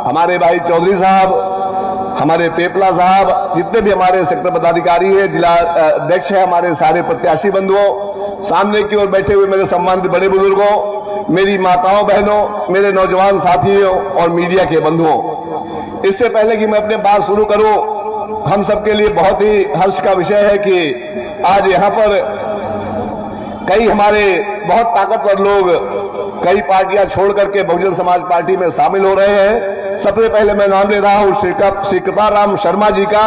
हमारे भाई चौधरी साहब, हमारे पेपला साहब, जितने भी हमारे सेक्टर पदाधिकारी है, जिला अध्यक्ष है, हमारे सारे प्रत्याशी बंधुओं, सामने की ओर बैठे हुए मेरे सम्मानित बड़े बुजुर्गों, मेरी माताओं बहनों, मेरे नौजवान साथियों और मीडिया के बंधुओं, इससे पहले कि मैं अपने बात शुरू करूं, हम सबके लिए बहुत ही हर्ष का विषय है कि आज यहां पर कई हमारे बहुत ताकतवर लोग कई पार्टियां छोड़ करके बहुजन समाज पार्टी में शामिल हो रहे हैं। सबसे पहले मैं नाम ले रहा हूं श्री कृपाराम शर्मा जी का,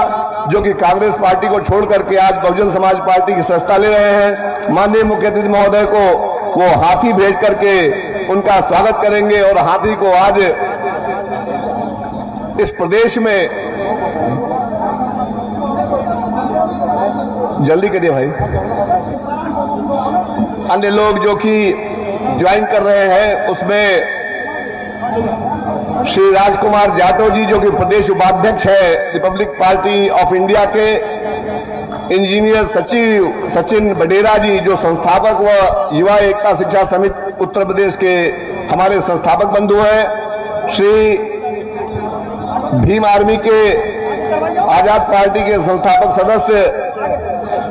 जो कि कांग्रेस पार्टी को छोड़ करके आज बहुजन समाज पार्टी की सदस्यता ले रहे हैं। माननीय मुख्य अतिथि महोदय को वो हाथी भेज करके उनका स्वागत करेंगे और हाथी को आज इस प्रदेश में जल्दी करिए भाई, अन्य लोग जो कि ज्वाइन कर रहे हैं उसमें श्री राजकुमार जाटव जी, जो कि प्रदेश उपाध्यक्ष है रिपब्लिक पार्टी ऑफ इंडिया के, इंजीनियर सचिव सचिन बडेरा जी, जो संस्थापक व युवा एकता शिक्षा समिति उत्तर प्रदेश के हमारे संस्थापक बंधु हैं, श्री भीम आर्मी के आजाद पार्टी के संस्थापक सदस्य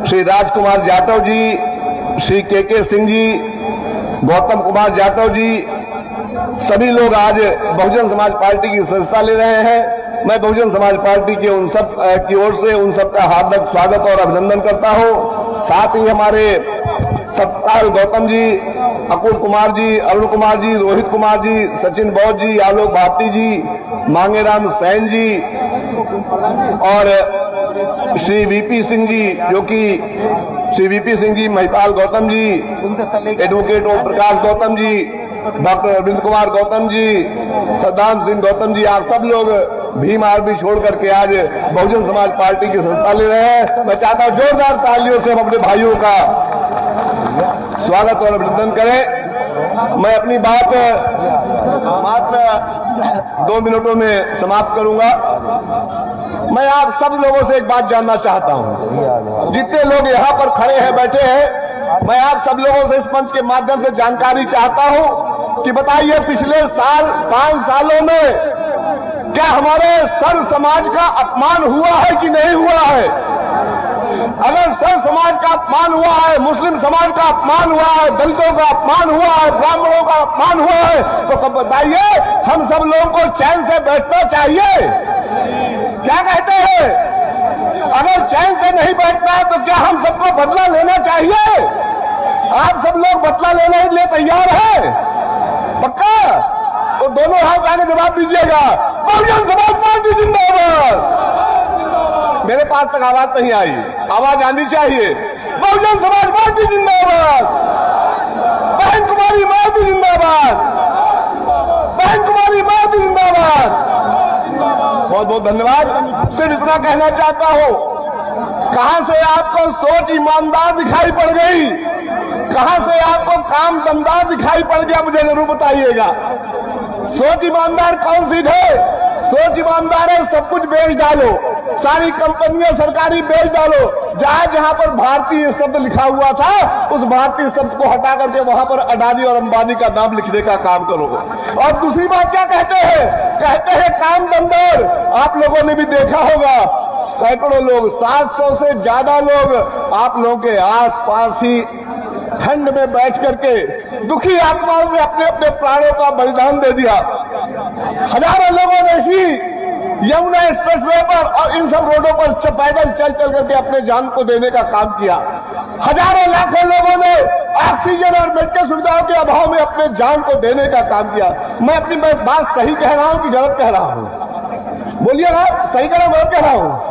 श्री राजकुमार जाटव जी, श्री के सिंह जी, गौतम कुमार जाटव जी, सभी लोग आज बहुजन समाज पार्टी की सदस्यता ले रहे हैं। मैं बहुजन समाज पार्टी के उन सब की ओर से उन सबका हार्दिक स्वागत और अभिनंदन करता हूं। साथ ही हमारे सत्ताल गौतम जी, अकुल कुमार जी, अरुण कुमार जी, रोहित कुमार जी, सचिन बौद्ध जी, आलोक भारती जी, मांगेराम सैन जी और श्री वीपी सिंह जी, जो कि Shri VP Singh ji, Mahipal Gautam ji, advocate Om Prakash Gautam ji, doctor Arvind Kumar Gautam ji, Saddam Singh Gautam ji, आप सब लोग भीम आर्मी छोड़ करके आज बहुजन समाज पार्टी की सदस्यता ले रहे हैं। मैं चाहता हूं जोरदार तालियों से हम अपने भाइयों का स्वागत और अभिनंदन करें। मैं अपनी बात मात्र 2 मिनटों में समाप्त करूंगा। मैं आप सब लोगों से एक बात जानना चाहता हूं, जितने लोग यहाँ पर खड़े हैं, बैठे हैं, मैं आप सब लोगों से इस मंच के माध्यम से जानकारी चाहता हूं कि बताइए पिछले 5 सालों में क्या हमारे सर्व समाज का अपमान हुआ है कि नहीं हुआ है? अगर सर्व समाज का अपमान हुआ है, मुस्लिम समाज का अपमान हुआ है, दलितों का अपमान हुआ है, ब्राह्मणों का अपमान हुआ है, तो कब बताइए हम सब लोगों को चैन से बैठना चाहिए? क्या कहते हैं? अगर चैन से नहीं बैठना है तो क्या हम सबको बदला लेना चाहिए? आप सब लोग बदला लेने के लिए तैयार हैं? पक्का? तो दोनों हाथ आगे जवाब दीजिएगा। बहुजन समाज पार्टी जिंदाबाद। मेरे पास तक आवाज नहीं आई, आवाज आनी चाहिए। बहुजन समाज पार्टी जिंदाबाद। बहन कुमारी माधवी जिंदाबाद। बहन कुमारी माधवी जिंदाबाद। बहुत बहुत धन्यवाद। सिर्फ इतना कहना चाहता हूं, कहां से आपको सोच ईमानदार दिखाई पड़ गई, कहां से आपको काम दमदार दिखाई पड़ गया, मुझे जरूर बताइएगा। सोच ईमानदार कौन सी थे? सोच ईमानदार है सब कुछ बेच डालो, सारी कंपनियां सरकारी बेच डालो, जहां जहां पर भारतीय शब्द लिखा हुआ था उस भारतीय शब्द को हटा करके वहां पर अडानी और अंबानी का नाम लिखने का काम करो। और दूसरी बात क्या कहते हैं? कहते हैं काम दमदार। आप लोगों ने भी देखा होगा, सैकड़ों लोग, 700 से ज्यादा लोग आप लोगों के आस पास ही ठंड में बैठ करके दुखी आत्माओं से अपने अपने प्राणों का बलिदान दे दिया। हजारों लोगों ने इसी यमुना एक्सप्रेसवे पर और इन सब रोडों पर पैदल चल चल करके अपने जान को देने का काम किया। हजारों लाखों लोगों ने ऑक्सीजन और मेडिकल सुविधाओं के अभाव में अपने जान को देने का काम किया। मैं अपनी बात सही कह रहा हूं कि गलत कह रहा हूं? बोलिएगा, सही कह रहा हूं, गलत कह रहा हूं?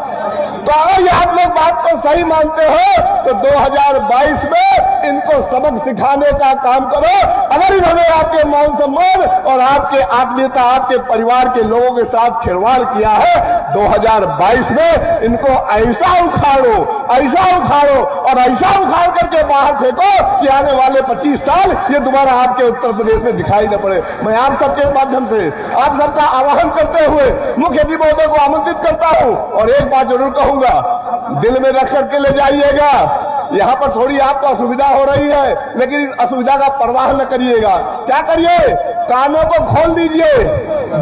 तो अगर आप लोग बात को सही मानते हो तो 2022 में इनको सबक सिखाने का काम करो। अगर इन्होंने आपके मान सम्मान और आपके आत्मीयता, आपके परिवार के लोगों के साथ खिलवाड़ किया है, 2022 में इनको ऐसा उखाड़ो और ऐसा उखाड़ करके बाहर फेंको कि आने वाले 25 साल ये दोबारा आपके उत्तर प्रदेश में दिखाई न पड़े। मैं आप सबके माध्यम से आप सबका आह्वान करते हुए मुख्यमंत्री महोदय को आमंत्रित करता हूं और एक बात जरूर कहूंगा, दिल में रख करके ले जाइएगा। यहाँ पर थोड़ी आपको असुविधा हो रही है, लेकिन इस असुविधा का परवाह न करिएगा। क्या करिए? कानों को खोल दीजिए,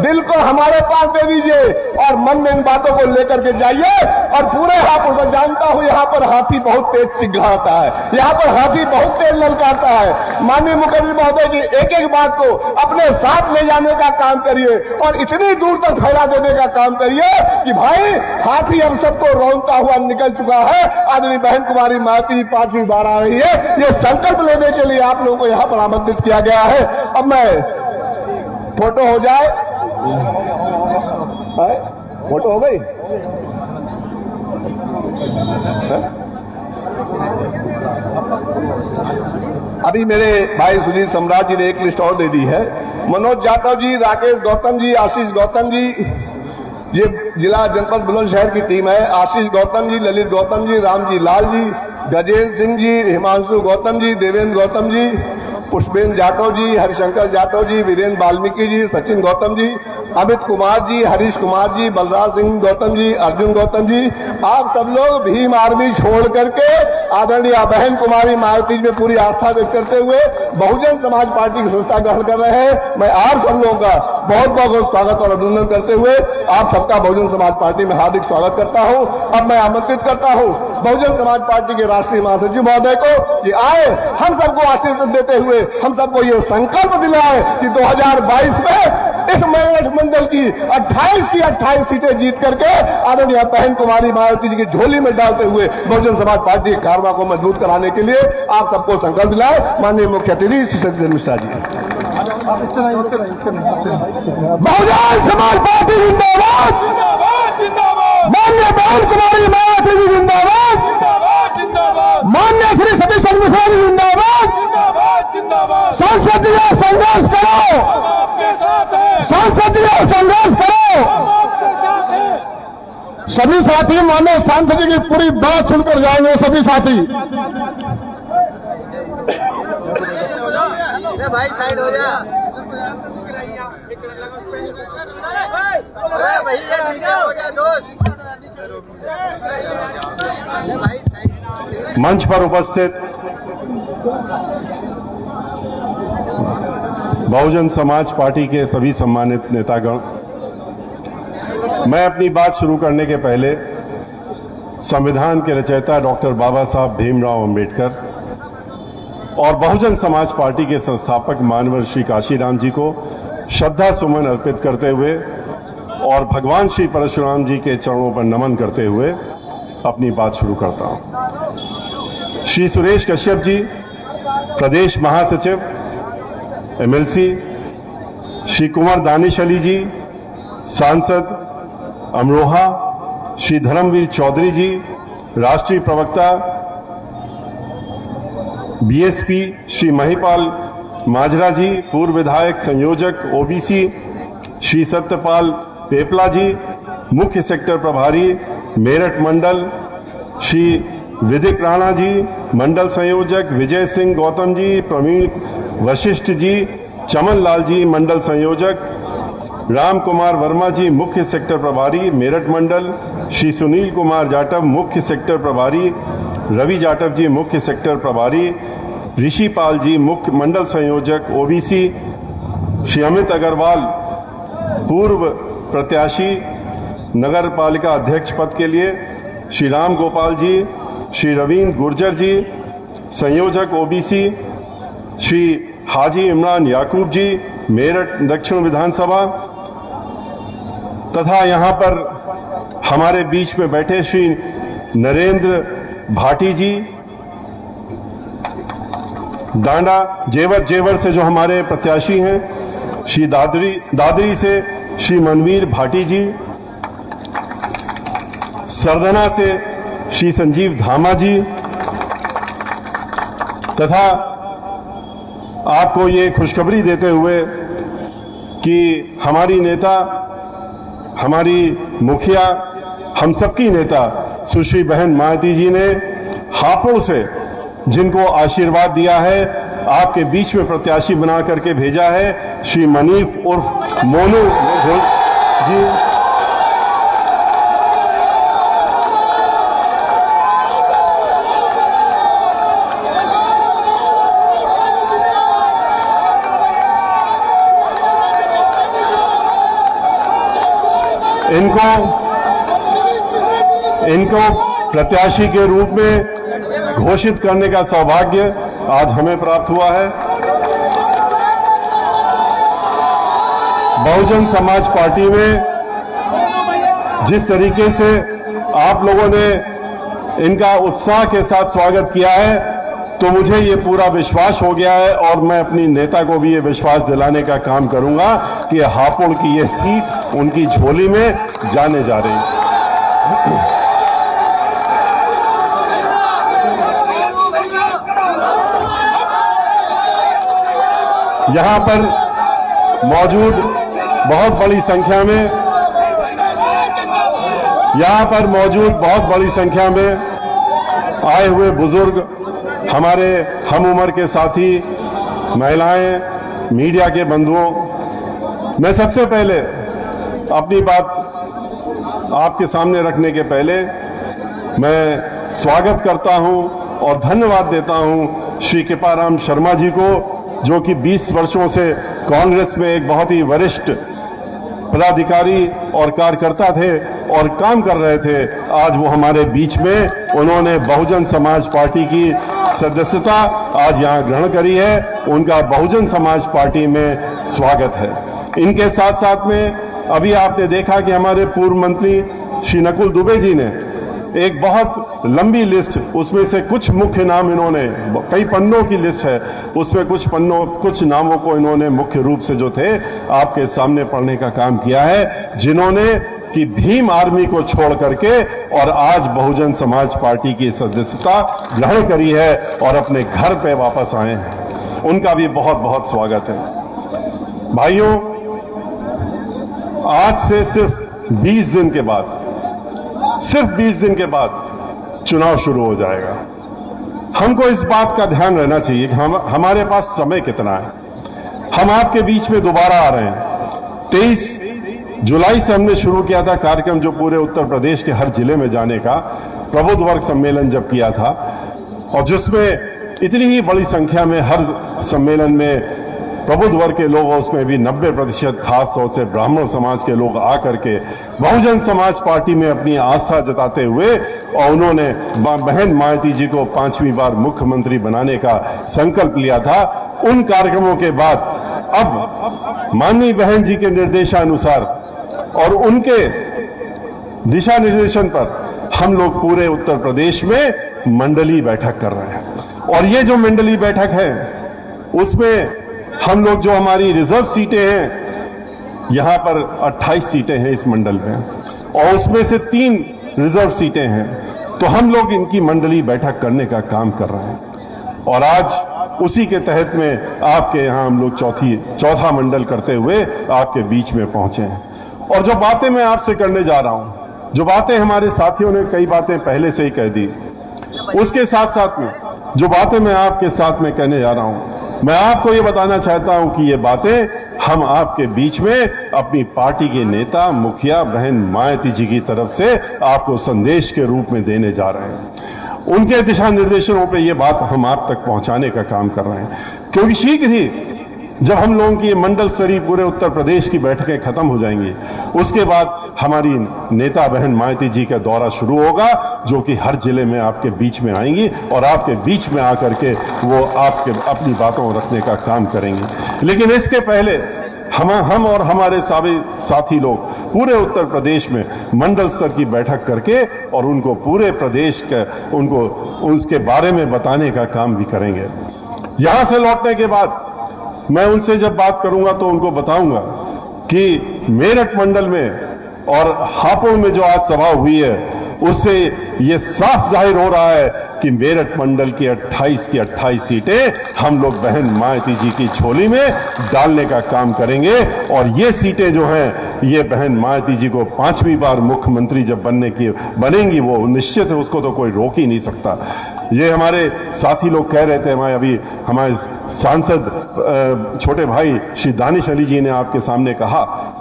दिल को हमारे पास दे दीजिए और मन में इन बातों को लेकर के जाइए। और पूरे हापुड़ में जानता हूं यहाँ पर हाथी बहुत तेज चिल्लाता है, यहाँ पर हाथी बहुत तेज ललकारता है। माननीय मुखर्जी महोदय की एक एक बात को अपने साथ ले जाने का काम करिए और इतनी दूर तक फैला देने का काम करिए कि भाई हाथी हम सबको रौंदता हुआ निकल चुका है। आदरणीय बहन कुमारी मायावती 5वीं बार आ रही है, ये संकल्प लेने के लिए आप लोगों को यहाँ पर आमंत्रित किया गया है। अब मैं फोटो हो जाए, फोटो हो गई, अभी मेरे भाई सुनील सम्राट जी ने एक लिस्ट और दे दी है। मनोज जाटव जी, राकेश गौतम जी, आशीष गौतम जी, ये जिला जनपद बुलंदशहर की टीम है। आशीष गौतम जी, ललित गौतम जी, रामजी लाल जी, गजेंद्र सिंह जी, हिमांशु गौतम जी, देवेंद्र गौतम जी, पुष्पेंद्र जाटव जी, हरिशंकर जाटव जी, वीरेंद्र वाल्मीकि जी, सचिन गौतम जी, अमित कुमार जी, हरीश कुमार जी, बलराज सिंह गौतम जी, अर्जुन गौतम जी, आप सब लोग भीम आर्मी छोड़ करके आदरणीय बहन कुमारी मायावती में पूरी आस्था व्यक्त करते हुए बहुजन समाज पार्टी की संस्था ग्रहण कर रहे हैं। मैं आप सब लोगों का बहुत बहुत स्वागत और अभिनंदन करते हुए आप सबका बहुजन समाज पार्टी में हार्दिक स्वागत करता हूं। अब मैं आमंत्रित करता हूं बहुजन समाज पार्टी के राष्ट्रीय महासचिव महोदय को कि आए हम सबको आशीर्वाद देते हुए हम सबको ये संकल्प दिलाए कि 2022 में इस मेरठ मंडल की 28 की 28 सीटें जीत करके आदरणीय बहन कुमारी मायावती जी की झोली में डालते हुए बहुजन समाज पार्टी के कारवा को मजबूत कराने के लिए आप सबको संकल्प दिलाए। माननीय मुख्य अतिथि श्री सत्येंद्र मिश्रा जी। बहुजन समाज पार्टी जिंदाबाद, माननीय बहन कुमारी मायावती जी जिंदाबाद, माननीय श्री सतीश मिश्रा जी जिंदाबाद, संसद जी संघर्ष करो, संसद जी संघर्ष करो। सभी साथी माननीय सांसद जी की पूरी बात सुनकर जाएंगे। सभी साथी भाई साइड हो जा, भैया नीचे हो जा दोस्त। मंच पर उपस्थित बहुजन समाज पार्टी के सभी सम्मानित नेतागण, मैं अपनी बात शुरू करने के पहले संविधान के रचयिता डॉक्टर बाबा साहब भीमराव अंबेडकर और बहुजन समाज पार्टी के संस्थापक मानवर श्री काशीराम जी को श्रद्धा सुमन अर्पित करते हुए और भगवान श्री परशुराम जी के चरणों पर नमन करते हुए अपनी बात शुरू करता हूं। श्री सुरेश कश्यप जी, प्रदेश महासचिव एमएलसी, श्री कुंवर दानिश अली जी, सांसद अमरोहा, श्री धर्मवीर चौधरी जी, राष्ट्रीय प्रवक्ता बीएसपी, श्री महिपाल माजरा जी, पूर्व विधायक संयोजक ओबीसी, श्री सत्यपाल पेपला जी, मुख्य सेक्टर प्रभारी मेरठ मंडल, श्री विदिक राणा जी, मंडल संयोजक विजय सिंह गौतम जी, प्रवीण वशिष्ठ जी, चमन लाल जी, मंडल संयोजक राम कुमार वर्मा जी, मुख्य सेक्टर प्रभारी मेरठ मंडल, श्री सुनील कुमार जाटव, मुख्य सेक्टर प्रभारी, रवि जाटव जी, मुख्य सेक्टर प्रभारी, ऋषि पाल जी, मुख्य मंडल संयोजक ओबीसी, श्री अमित अग्रवाल, पूर्व प्रत्याशी नगर पालिका अध्यक्ष पद के लिए, श्री राम गोपाल जी, श्री रवीन गुर्जर जी, संयोजक ओबीसी, श्री हाजी इमरान याकूब जी, मेरठ दक्षिण विधानसभा, तथा यहाँ पर हमारे बीच में बैठे श्री नरेंद्र भाटी जी, डांडा जेवर से जो हमारे प्रत्याशी हैं, श्री दादरी से श्री मनवीर भाटी जी, सरदना से श्री संजीव धामा जी, तथा आपको ये खुशखबरी देते हुए कि हमारी नेता, हमारी मुखिया, हम सबकी नेता सुश्री बहन मायावती जी ने हापुड़ से जिनको आशीर्वाद दिया है, आपके बीच में प्रत्याशी बना करके भेजा है, श्री मनीफ उर्फ मोनू जी, इनको प्रत्याशी के रूप में घोषित करने का सौभाग्य आज हमें प्राप्त हुआ है। बहुजन समाज पार्टी में जिस तरीके से आप लोगों ने इनका उत्साह के साथ स्वागत किया है, तो मुझे ये पूरा विश्वास हो गया है और मैं अपनी नेता को भी ये विश्वास दिलाने का काम करूंगा कि हापुड़ की ये सीट उनकी झोली में जाने जा रही है। यहां पर मौजूद बहुत बड़ी संख्या में आए हुए बुजुर्ग, हमारे हम उम्र के साथी, महिलाएं, मीडिया के बंधुओं, मैं सबसे पहले अपनी बात आपके सामने रखने के पहले मैं स्वागत करता हूं और धन्यवाद देता हूं श्री कृपाराम शर्मा जी को, जो कि 20 वर्षों से कांग्रेस में एक बहुत ही वरिष्ठ पदाधिकारी और कार्यकर्ता थे और काम कर रहे थे। आज वो हमारे बीच में, उन्होंने बहुजन समाज पार्टी की सदस्यता आज यहां ग्रहण करी है। उनका बहुजन समाज पार्टी में स्वागत है। इनके साथ साथ में अभी आपने देखा कि हमारे पूर्व मंत्री श्री नकुल दुबे जी ने एक बहुत लंबी लिस्ट, उसमें से कुछ मुख्य नाम इन्होंने, कई पन्नों की लिस्ट है, उसमें कुछ नामों को इन्होंने मुख्य रूप से जो थे आपके सामने पढ़ने का काम किया है, जिन्होंने कि भीम आर्मी को छोड़ करके और आज बहुजन समाज पार्टी की सदस्यता ग्रहण करी है और अपने घर पे वापस आए हैं। उनका भी बहुत बहुत स्वागत है। भाइयों, आज से सिर्फ 20 दिन के बाद चुनाव शुरू हो जाएगा। हमको इस बात का ध्यान रहना चाहिए कि हमारे पास समय कितना है। हम आपके बीच में दोबारा आ रहे हैं। 23 जुलाई से हमने शुरू किया था कार्यक्रम, जो पूरे उत्तर प्रदेश के हर जिले में जाने का, प्रबुद्ध वर्ग सम्मेलन जब किया था, और जिसमें इतनी ही बड़ी संख्या में हर सम्मेलन में प्रबुद्ध वर्ग के लोग, उसमें भी 90% खास तौर से ब्राह्मण समाज के लोग आकर के बहुजन समाज पार्टी में अपनी आस्था जताते हुए, और उन्होंने बहन मायावती जी को 5वीं बार मुख्यमंत्री बनाने का संकल्प लिया था। उन कार्यक्रमों के बाद अब माननीय बहन जी के निर्देशानुसार और उनके दिशा निर्देशन पर हम लोग पूरे उत्तर प्रदेश में मंडली बैठक कर रहे हैं। और ये जो मंडली बैठक है, उसमें हम लोग, जो हमारी रिजर्व सीटें हैं, यहां पर 28 सीटें हैं इस मंडल में, और उसमें से 3 रिजर्व सीटें हैं, तो हम लोग इनकी मंडली बैठक करने का काम कर रहे हैं। और आज उसी के तहत में आपके यहां हम लोग चौथा मंडल करते हुए आपके बीच में पहुंचे हैं। और जो बातें मैं आपसे करने जा रहा हूं, जो बातें हमारे साथियों ने कई बातें पहले से ही कह दी, उसके साथ साथ में जो बातें मैं आपके साथ में कहने जा रहा हूं, मैं आपको ये बताना चाहता हूं कि ये बातें हम आपके बीच में अपनी पार्टी के नेता, मुखिया बहन मायावती जी की तरफ से आपको संदेश के रूप में देने जा रहे हैं। उनके दिशा निर्देशों पे ये बात हम आप तक पहुंचाने का काम कर रहे हैं, क्योंकि शीघ्र ही जब हम लोगों की मंडल स्तरीय पूरे उत्तर प्रदेश की बैठकें खत्म हो जाएंगी, उसके बाद हमारी नेता बहन मायावती जी का दौरा शुरू होगा, जो कि हर जिले में आपके बीच में आएंगी और आपके बीच में आकर के वो आपके अपनी बातों रखने का काम करेंगे। लेकिन इसके पहले हम और हमारे साथी लोग पूरे उत्तर प्रदेश में मंडल स्तर की बैठक करके और उनको पूरे प्रदेश का उनको उसके बारे में बताने का काम भी करेंगे। यहां से लौटने के बाद मैं उनसे जब बात करूंगा तो उनको बताऊंगा कि मेरठ मंडल में और हापुड़ में जो आज सभा हुई है, उससे ये साफ जाहिर हो रहा है कि मेरठ मंडल की 28 की 28 सीटें हम लोग बहन मायावती जी की झोली में डालने का काम करेंगे। और ये सीटें जो हैं, ये बहन मायावती जी को 5वीं बार मुख्यमंत्री जब बनेंगी, वो निश्चित है, उसको तो कोई रोक ही नहीं सकता। ये हमारे साथी लोग कह रहे थे, हमारे सांसद छोटे भाई श्री दानिश अली जी ने आपके सामने कहा,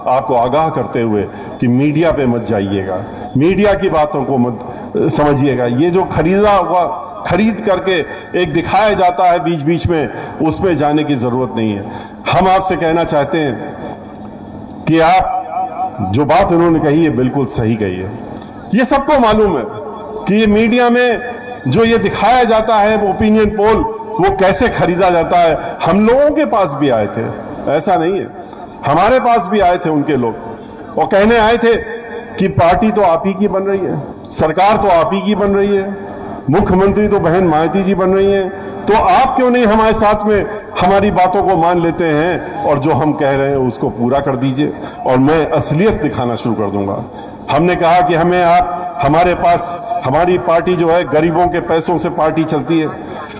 आपको आगाह करते हुए कि मीडिया पे मत जाइएगा, मीडिया की बातों को मत समझिएगा। ये जो खरीद करके एक दिखाया जाता है बीच बीच में, उसमें जाने की जरूरत नहीं है। हम आपसे कहना चाहते हैं कि आप जो बात उन्होंने कही है बिल्कुल सही कही है। ये सबको मालूम है कि ये मीडिया में जो ये दिखाया जाता है वो ओपिनियन पोल वो कैसे खरीदा जाता है। हम लोगों के पास भी आए थे, ऐसा नहीं है, हमारे पास भी आए थे उनके लोग और कहने आए थे कि पार्टी तो आप ही की बन रही है, सरकार तो आप ही की बन रही है, मुख्यमंत्री तो बहन मायावती जी बन रही हैं, तो आप क्यों नहीं हमारे साथ में हमारी बातों को मान लेते हैं और जो हम कह रहे हैं उसको पूरा कर दीजिए और मैं असलियत दिखाना शुरू कर दूंगा। हमने कहा कि हमें आप हमारे पास हमारी पार्टी जो है गरीबों के पैसों से पार्टी चलती है,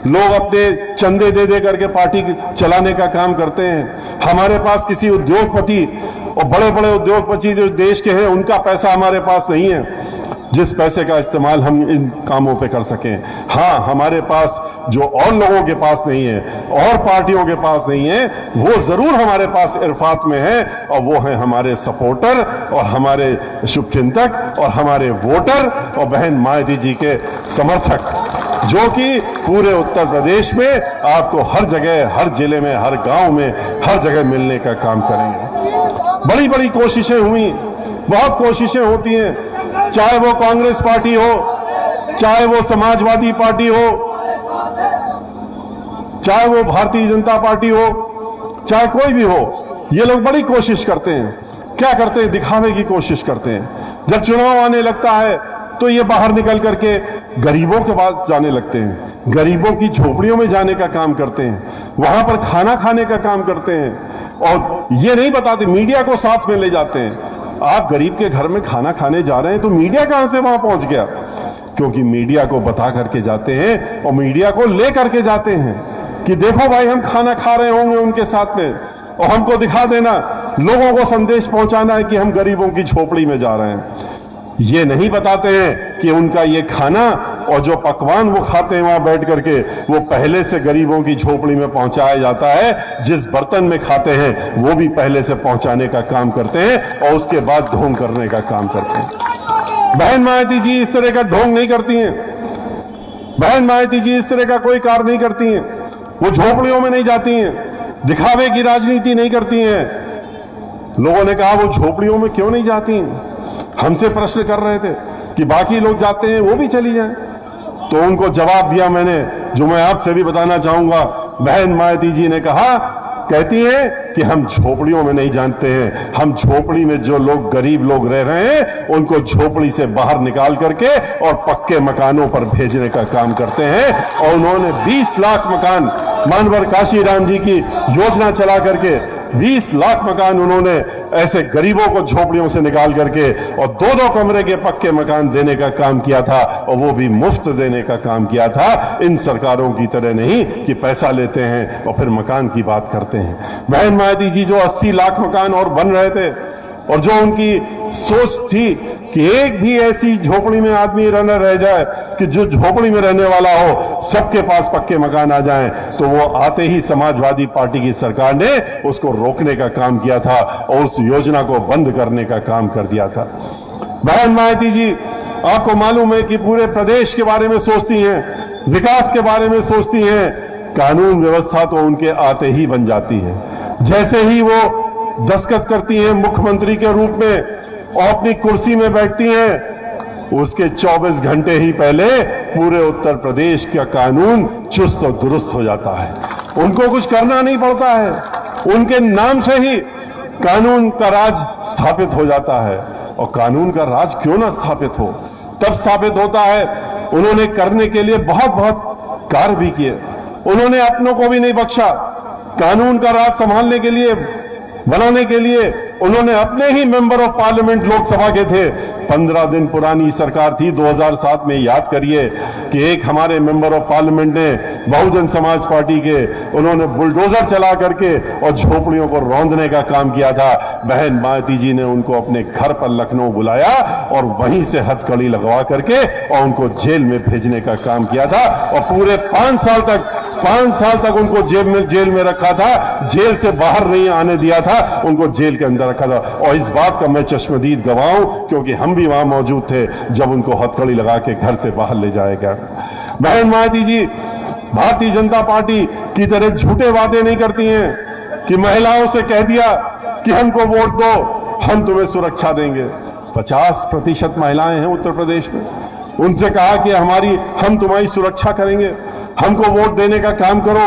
लोग अपने चंदे दे दे करके पार्टी चलाने का काम करते हैं। हमारे पास किसी उद्योगपति और बड़े बड़े उद्योगपति जो देश के हैं उनका पैसा हमारे पास नहीं है जिस पैसे का इस्तेमाल हम इन कामों पे कर सकें। हाँ, हमारे पास जो और लोगों के पास नहीं है और पार्टियों के पास नहीं है वो जरूर हमारे पास इरफात में है और वो है हमारे सपोर्टर और हमारे शुभचिंतक और हमारे वोटर और बहन मायावती जी के समर्थक, जो कि पूरे उत्तर प्रदेश में आपको हर जगह, हर जिले में, हर गांव में, हर जगह मिलने का काम करेंगे। बड़ी बड़ी कोशिशें हुई, बहुत कोशिशें होती हैं, चाहे वो कांग्रेस पार्टी हो, चाहे वो समाजवादी पार्टी हो, चाहे वो भारतीय जनता पार्टी हो, चाहे कोई भी हो, ये लोग बड़ी कोशिश करते हैं। क्या करते हैं? दिखावे की कोशिश करते हैं। जब चुनाव आने लगता है तो ये बाहर निकल करके गरीबों के पास जाने लगते हैं, गरीबों की झोपड़ियों में जाने का काम करते हैं, वहां पर खाना खाने का काम करते हैं और ये नहीं बताते, मीडिया को साथ में ले जाते हैं। आप गरीब के घर में खाना खाने जा रहे हैं तो मीडिया कहां से वहां पहुंच गया? क्योंकि मीडिया को बता करके जाते हैं और मीडिया को ले करके जाते हैं कि देखो भाई हम खाना खा रहे होंगे उनके साथ में और हमको दिखा देना, लोगों को संदेश पहुंचाना है कि हम गरीबों की झोपड़ी में जा रहे हैं। ये नहीं बताते हैं कि उनका ये खाना और जो पकवान वो खाते हैं वहां बैठ करके वो पहले से गरीबों की झोपड़ी में पहुंचाया जाता है। जिस बर्तन में खाते हैं वो भी पहले से पहुंचाने का काम करते हैं और उसके बाद ढोंग करने का काम करते हैं। बहन मायावती जी इस तरह का ढोंग नहीं करती हैं, बहन मायावती जी इस तरह का कोई कार्य नहीं करती हैं, वो झोपड़ियों में नहीं जाती हैं, दिखावे की राजनीति नहीं करती हैं। लोगों ने कहा वो झोपड़ियों में क्यों नहीं जाती? हमसे प्रश्न कर रहे थे कि बाकी लोग जाते हैं वो भी चली जाएं, तो उनको जवाब दिया मैंने, जो मैं आपसे भी बताना चाहूंगा। बहन मायावती जी ने कहा, कहती हैं कि हम झोपड़ियों में नहीं जानते हैं, हम झोपड़ी में जो लोग गरीब लोग रह रहे हैं उनको झोपड़ी से बाहर निकाल करके और पक्के मकानों पर भेजने का काम करते हैं। और उन्होंने 20 लाख मकान मानवर काशीराम जी की योजना चला करके 20 लाख मकान उन्होंने ऐसे गरीबों को झोपड़ियों से निकाल करके और 2-2 कमरे के पक्के मकान देने का काम किया था और वो भी मुफ्त देने का काम किया था। इन सरकारों की तरह नहीं कि पैसा लेते हैं और फिर मकान की बात करते हैं। बहन मायावती जी जो 80 लाख मकान और बन रहे थे और जो उनकी सोच थी कि एक भी ऐसी झोपड़ी में आदमी रहना रह जाए कि जो झोपड़ी में रहने वाला हो सबके पास पक्के मकान आ जाएं, तो वो आते ही समाजवादी पार्टी की सरकार ने उसको रोकने का काम किया था और उस योजना को बंद करने का काम कर दिया था। बहन मायावती जी आपको मालूम है कि पूरे प्रदेश के बारे में सोचती हैं, विकास के बारे में सोचती हैं, कानून व्यवस्था तो उनके आते ही बन जाती है। जैसे ही वो दस्तखत करती हैं मुख्यमंत्री के रूप में और अपनी कुर्सी में बैठती हैं, उसके 24 घंटे ही पहले पूरे उत्तर प्रदेश का कानून चुस्त और दुरुस्त हो जाता है। उनको कुछ करना नहीं पड़ता है, उनके नाम से ही कानून का राज स्थापित हो जाता है। और कानून का राज क्यों ना स्थापित हो? तब स्थापित होता है, उन्होंने करने के लिए बहुत बहुत कार्य भी किए, उन्होंने अपनों को भी नहीं बख्शा। कानून का राज संभालने के लिए, बनाने के लिए उन्होंने अपने ही मेंबर ऑफ पार्लियामेंट लोकसभा के थे। 15 दिन पुरानी सरकार थी 2007 में, याद करिए कि एक हमारे मेंबर ऑफ पार्लियामेंट ने बहुजन समाज पार्टी के, उन्होंने बुलडोजर चला करके और झोपड़ियों को रौंदने का काम किया था। बहन मायावती जी ने उनको अपने घर पर लखनऊ बुलाया और वहीं से हथकड़ी लगवा करके और उनको जेल में भेजने का काम किया था और पूरे 5 साल तक उनको जेल में रखा था, जेल से बाहर नहीं आने दिया था, उनको जेल के अंदर रखा था। और इस बात का मैं चश्मदीद गवाह हूं क्योंकि हम भी वहां मौजूद थे जब उनको हथकड़ी लगा के घर से बाहर ले जाया गया। बहन मायावती जी भारतीय जनता पार्टी की तरह झूठे वादे नहीं करती हैं कि महिलाओं से कह दिया कि हमको वोट दो हम तुम्हें सुरक्षा देंगे। 50% महिलाएं हैं उत्तर प्रदेश में। उनसे कहा कि हम तुम्हारी सुरक्षा करेंगे, हमको वोट देने का काम करो।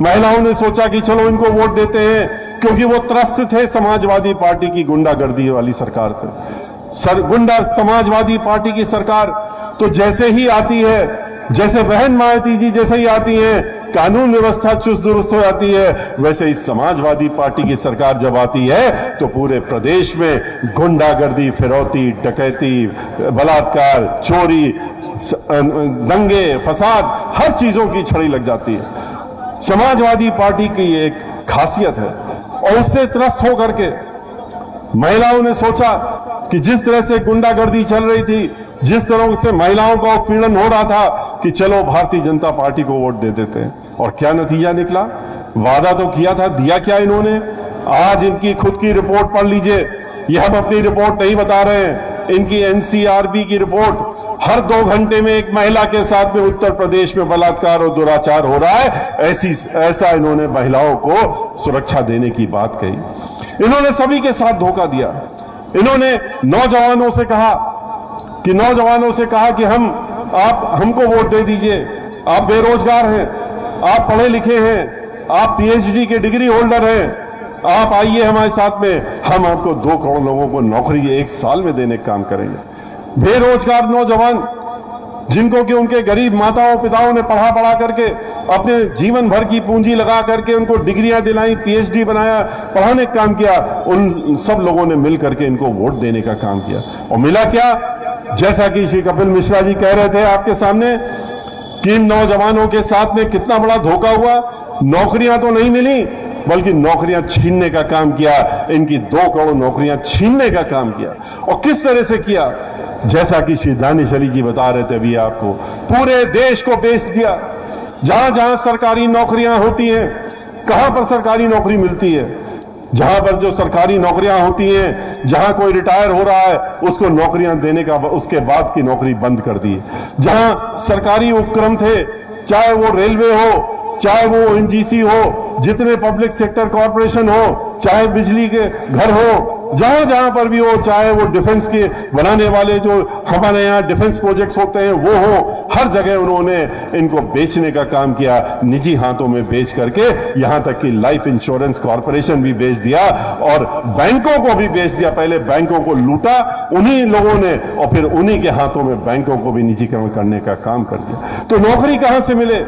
महिलाओं ने सोचा कि चलो इनको वोट देते हैं, क्योंकि वो त्रस्त थे समाजवादी पार्टी की गुंडागर्दी वाली सरकार से। गुंडा समाजवादी पार्टी की सरकार तो जैसे ही आती है, जैसे बहन मायावती जी जैसे ही आती हैं, कानून व्यवस्था चुस्त दुरुस्त हो जाती है, वैसे इस समाजवादी पार्टी की सरकार जब आती है तो पूरे प्रदेश में गुंडागर्दी, फिरौती, डकैती, बलात्कार, चोरी, दंगे, फसाद, हर चीजों की छड़ी लग जाती है। समाजवादी पार्टी की एक खासियत है, और उससे त्रस्त होकर के महिलाओं ने सोचा कि जिस तरह से गुंडागर्दी चल रही थी, जिस तरह से महिलाओं का उत्पीड़न हो रहा था, कि चलो भारतीय जनता पार्टी को वोट दे देते हैं। और क्या नतीजा निकला? वादा तो किया था, दिया क्या इन्होंने? आज इनकी खुद की रिपोर्ट पढ़ लीजिए। ये हम अपनी रिपोर्ट नहीं बता रहे हैं, इनकी एनसीआरबी की रिपोर्ट। हर 2 घंटे में एक महिला के साथ में उत्तर प्रदेश में बलात्कार और दुराचार हो रहा है। ऐसा इन्होंने महिलाओं को सुरक्षा देने की बात कही। इन्होंने सभी के साथ धोखा दिया। इन्होंने नौजवानों से कहा कि आप हमको वोट दे दीजिए, आप बेरोजगार हैं, आप पढ़े लिखे हैं, आप पीएचडी के डिग्री होल्डर हैं, आप आइए हमारे साथ में, हम आपको 2 करोड़ लोगों को नौकरी 1 साल में देने का काम करेंगे। बेरोजगार नौजवान जिनको कि उनके गरीब माताओं पिताओं ने पढ़ा करके अपने जीवन भर की पूंजी लगा करके उनको डिग्रियां दिलाई, पीएचडी बनाया, पढ़ाने का काम किया, उन सब लोगों ने मिल करके इनको वोट देने का काम किया। और मिला क्या? जैसा कि श्री कपिल मिश्रा जी कह रहे थे आपके सामने कि इन नौजवानों के साथ में कितना बड़ा धोखा हुआ। नौकरियां तो नहीं मिली, बल्कि नौकरियां छीनने का काम किया। इनकी 2 करोड़ नौकरियां छीनने का काम किया। और किस तरह से किया? जैसा कि श्री दानिश अली जी बता रहे थे अभी आपको, पूरे देश को बेच दिया। जहां जहां सरकारी नौकरियां होती हैं, कहां पर सरकारी नौकरी मिलती है? जहां पर जो सरकारी नौकरियां होती हैं, जहां कोई रिटायर हो रहा है उसको नौकरियां देने का, उसके बाद की नौकरी बंद कर दी। जहां सरकारी उपक्रम थे, चाहे वो रेलवे हो, चाहे वो एनजीसी हो, जितने पब्लिक सेक्टर कॉर्पोरेशन हो, चाहे बिजली के घर हो, जहां जहां पर भी हो, चाहे वो डिफेंस के बनाने वाले जो हमारे यहाँ डिफेंस प्रोजेक्ट्स होते हैं वो हो, हर जगह उन्होंने इनको बेचने का काम किया, निजी हाथों में बेच करके। यहां तक कि लाइफ इंश्योरेंस कॉर्पोरेशन भी बेच दिया और बैंकों को भी बेच दिया। पहले बैंकों को लूटा उन्हीं लोगों ने, और फिर उन्हीं के हाथों में बैंकों को भी निजीकरण करने का काम कर दिया। तो नौकरी कहां से मिले?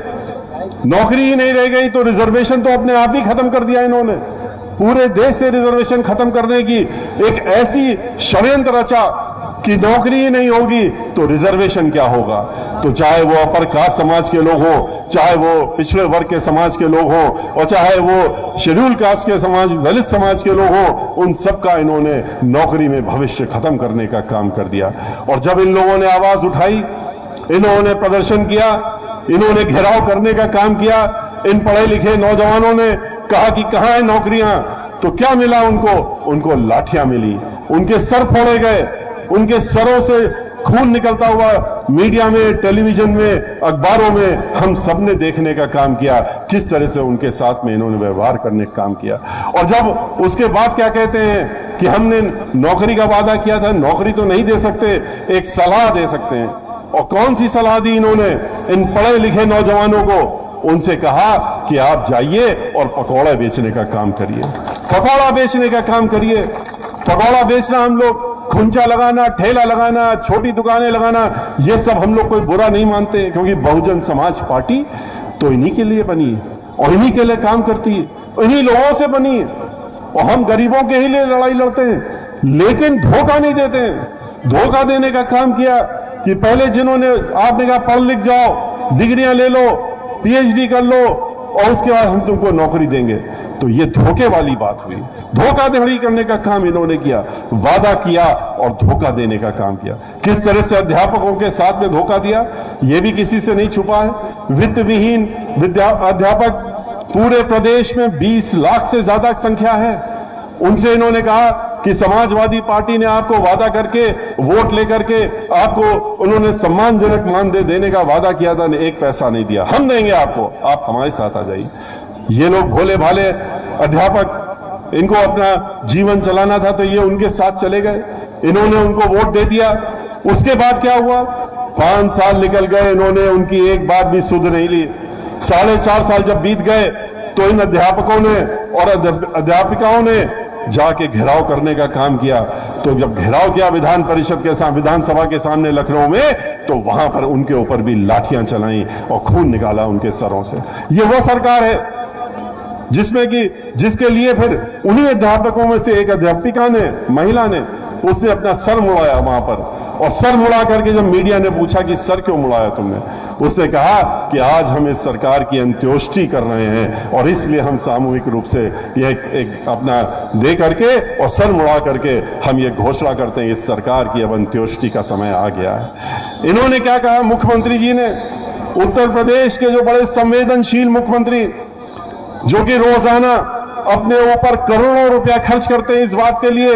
नौकरी ही नहीं रह गई तो रिजर्वेशन तो अपने आप ही खत्म कर दिया इन्होंने। पूरे देश से रिजर्वेशन खत्म करने की एक ऐसी षड्यंत्र रचा कि नौकरी ही नहीं होगी तो रिजर्वेशन क्या होगा। तो चाहे वो अपर कास्ट समाज के लोग हो, चाहे वो पिछड़े वर्ग के समाज के लोग हो, और चाहे वो शेड्यूल कास्ट के समाज, दलित समाज के लोग हो, उन सबका इन्होंने नौकरी में भविष्य खत्म करने का काम कर दिया। और जब इन लोगों ने आवाज उठाई, इन्होंने प्रदर्शन किया, इन्होंने घेराव करने का काम किया, इन पढ़े लिखे नौजवानों ने कहा कि कहां है नौकरियां, तो क्या मिला उनको लाठियां मिली, उनके सर फोड़े गए, उनके सरों से खून निकलता हुआ मीडिया में, टेलीविजन में, अखबारों में हम सबने देखने का काम किया, किस तरह से उनके साथ में इन्होंने व्यवहार करने का काम किया। और जब उसके बाद क्या कहते हैं कि हमने नौकरी का वादा किया था, नौकरी तो नहीं दे सकते, एक सलाह दे सकते हैं। और कौन सी सलाह दी इन्होंने इन पढ़े लिखे नौजवानों को? उनसे कहा कि आप जाइए और पकौड़ा बेचने का काम करिए, पकौड़ा बेचने का काम करिए। पकौड़ा बेचना, हम लोग खुंचा लगाना, ठेला लगाना, छोटी दुकानें लगाना, ये सब हम लोग कोई बुरा नहीं मानते, क्योंकि बहुजन समाज पार्टी तो इन्हीं के लिए बनी है और इन्हीं के लिए काम करती है, इन्हीं लोगों से बनी है। और हम गरीबों के ही लिए लड़ाई लड़ते हैं, लेकिन धोखा नहीं देते हैं। धोखा देने का काम किया कि पहले जिन्होंने, आपने कहा पढ़ लिख जाओ, डिग्रियां ले लो, पीएचडी कर लो, और उसके बाद हम तुमको नौकरी देंगे। तो ये धोखे वाली बात हुई। धोखाधड़ी करने का काम इन्होंने किया, वादा किया और धोखा देने का काम किया। किस तरह से अध्यापकों के साथ में धोखा दिया, यह भी किसी से नहीं छुपा है। वित्त विहीन अध्यापक पूरे प्रदेश में 20 लाख से ज्यादा संख्या है। उनसे इन्होंने कहा कि समाजवादी पार्टी ने आपको वादा करके, वोट लेकर के आपको उन्होंने सम्मानजनक मानदेय देने का वादा किया था, ने 1 पैसा नहीं दिया। हम देंगे आपको, आप हमारे साथ आ जाइए। ये लोग भोले भाले अध्यापक इनको अपना जीवन चलाना था, तो ये उनके साथ चले गए, इन्होंने उनको वोट दे दिया। उसके बाद क्या हुआ? 5 साल निकल गए, इन्होंने उनकी एक बात भी सुध नहीं ली। 4.5 साल जब बीत गए तो इन अध्यापकों ने और अध्यापिकाओं ने जाके घेराव करने का काम किया। तो जब घेराव किया विधानसभा के सामने लखनऊ में, तो वहां पर उनके ऊपर भी लाठियां चलाई और खून निकाला उनके सरों से। ये वो सरकार है जिसके लिए फिर उन्हीं अध्यापकों में से एक अध्यापिका ने, महिला ने, उसने अपना सर मुड़ाया वहां पर, और सर मुड़ा करके जब मीडिया ने पूछा कि सर क्यों मुड़ाया तुमने, उसने कहा कि आज हम इस सरकार की अंत्योष्टि कर रहे हैं और इसलिए हम सामूहिक रूप से यह एक अपना दे करके और सर मुड़ा करके हम ये घोषणा करते हैं इस सरकार की अब अंत्योष्टि का समय आ गया है। इन्होंने क्या कहा? मुख्यमंत्री जी ने, उत्तर प्रदेश के जो बड़े संवेदनशील मुख्यमंत्री, जो कि रोजाना अपने ऊपर करोड़ों रुपया खर्च करते हैं इस बात के लिए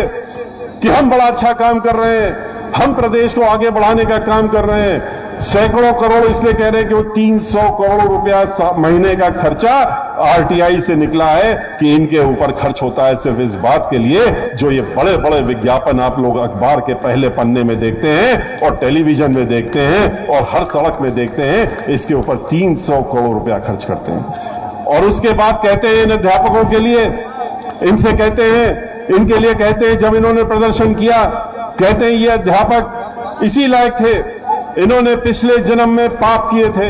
कि हम बड़ा अच्छा काम कर रहे हैं, हम प्रदेश को आगे बढ़ाने का काम कर रहे हैं, सैकड़ों करोड़ इसलिए कह रहे हैं कि वो 300 करोड़ रुपया महीने का खर्चा आरटीआई से निकला है कि इनके ऊपर खर्च होता है सिर्फ इस बात के लिए, जो ये बड़े बड़े विज्ञापन आप लोग अखबार के पहले पन्ने में देखते हैं और टेलीविजन में देखते हैं और हर सड़क में देखते हैं, इसके ऊपर 300 करोड़ रुपया खर्च करते हैं। और उसके बाद कहते हैं इन अध्यापकों के लिए, इनसे कहते हैं, इनके लिए कहते हैं, जब इन्होंने प्रदर्शन किया, कहते हैं ये अध्यापक इसी लायक थे, इन्होंने पिछले जन्म में पाप किए थे,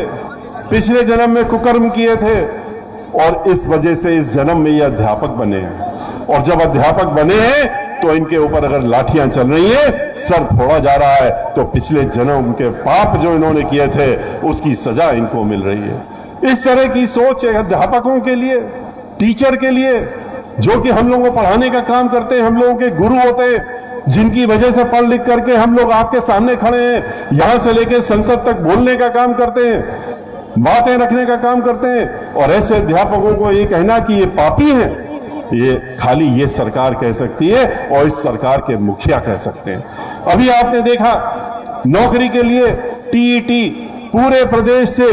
पिछले जन्म में कुकर्म किए थे और इस वजह से इस जन्म में ये अध्यापक बने हैं। और जब अध्यापक बने हैं तो इनके ऊपर अगर लाठियां चल रही है, सर फोड़ा जा रहा है, तो पिछले जन्म के पाप जो इन्होंने किए थे उसकी सजा इनको मिल रही है। इस तरह की सोच है अध्यापकों के लिए, टीचर के लिए, जो कि हम लोगों को पढ़ाने का काम करते हैं, हम लोगों के गुरु होते हैं, जिनकी वजह से पढ़ लिख करके हम लोग आपके सामने खड़े हैं, यहां से लेकर संसद तक बोलने का काम करते हैं, बातें रखने का काम करते हैं। और ऐसे अध्यापकों को ये कहना कि ये पापी हैं, ये खाली ये सरकार कह सकती है और इस सरकार के मुखिया कह सकते हैं। अभी आपने देखा नौकरी के लिए टीईटी पूरे प्रदेश से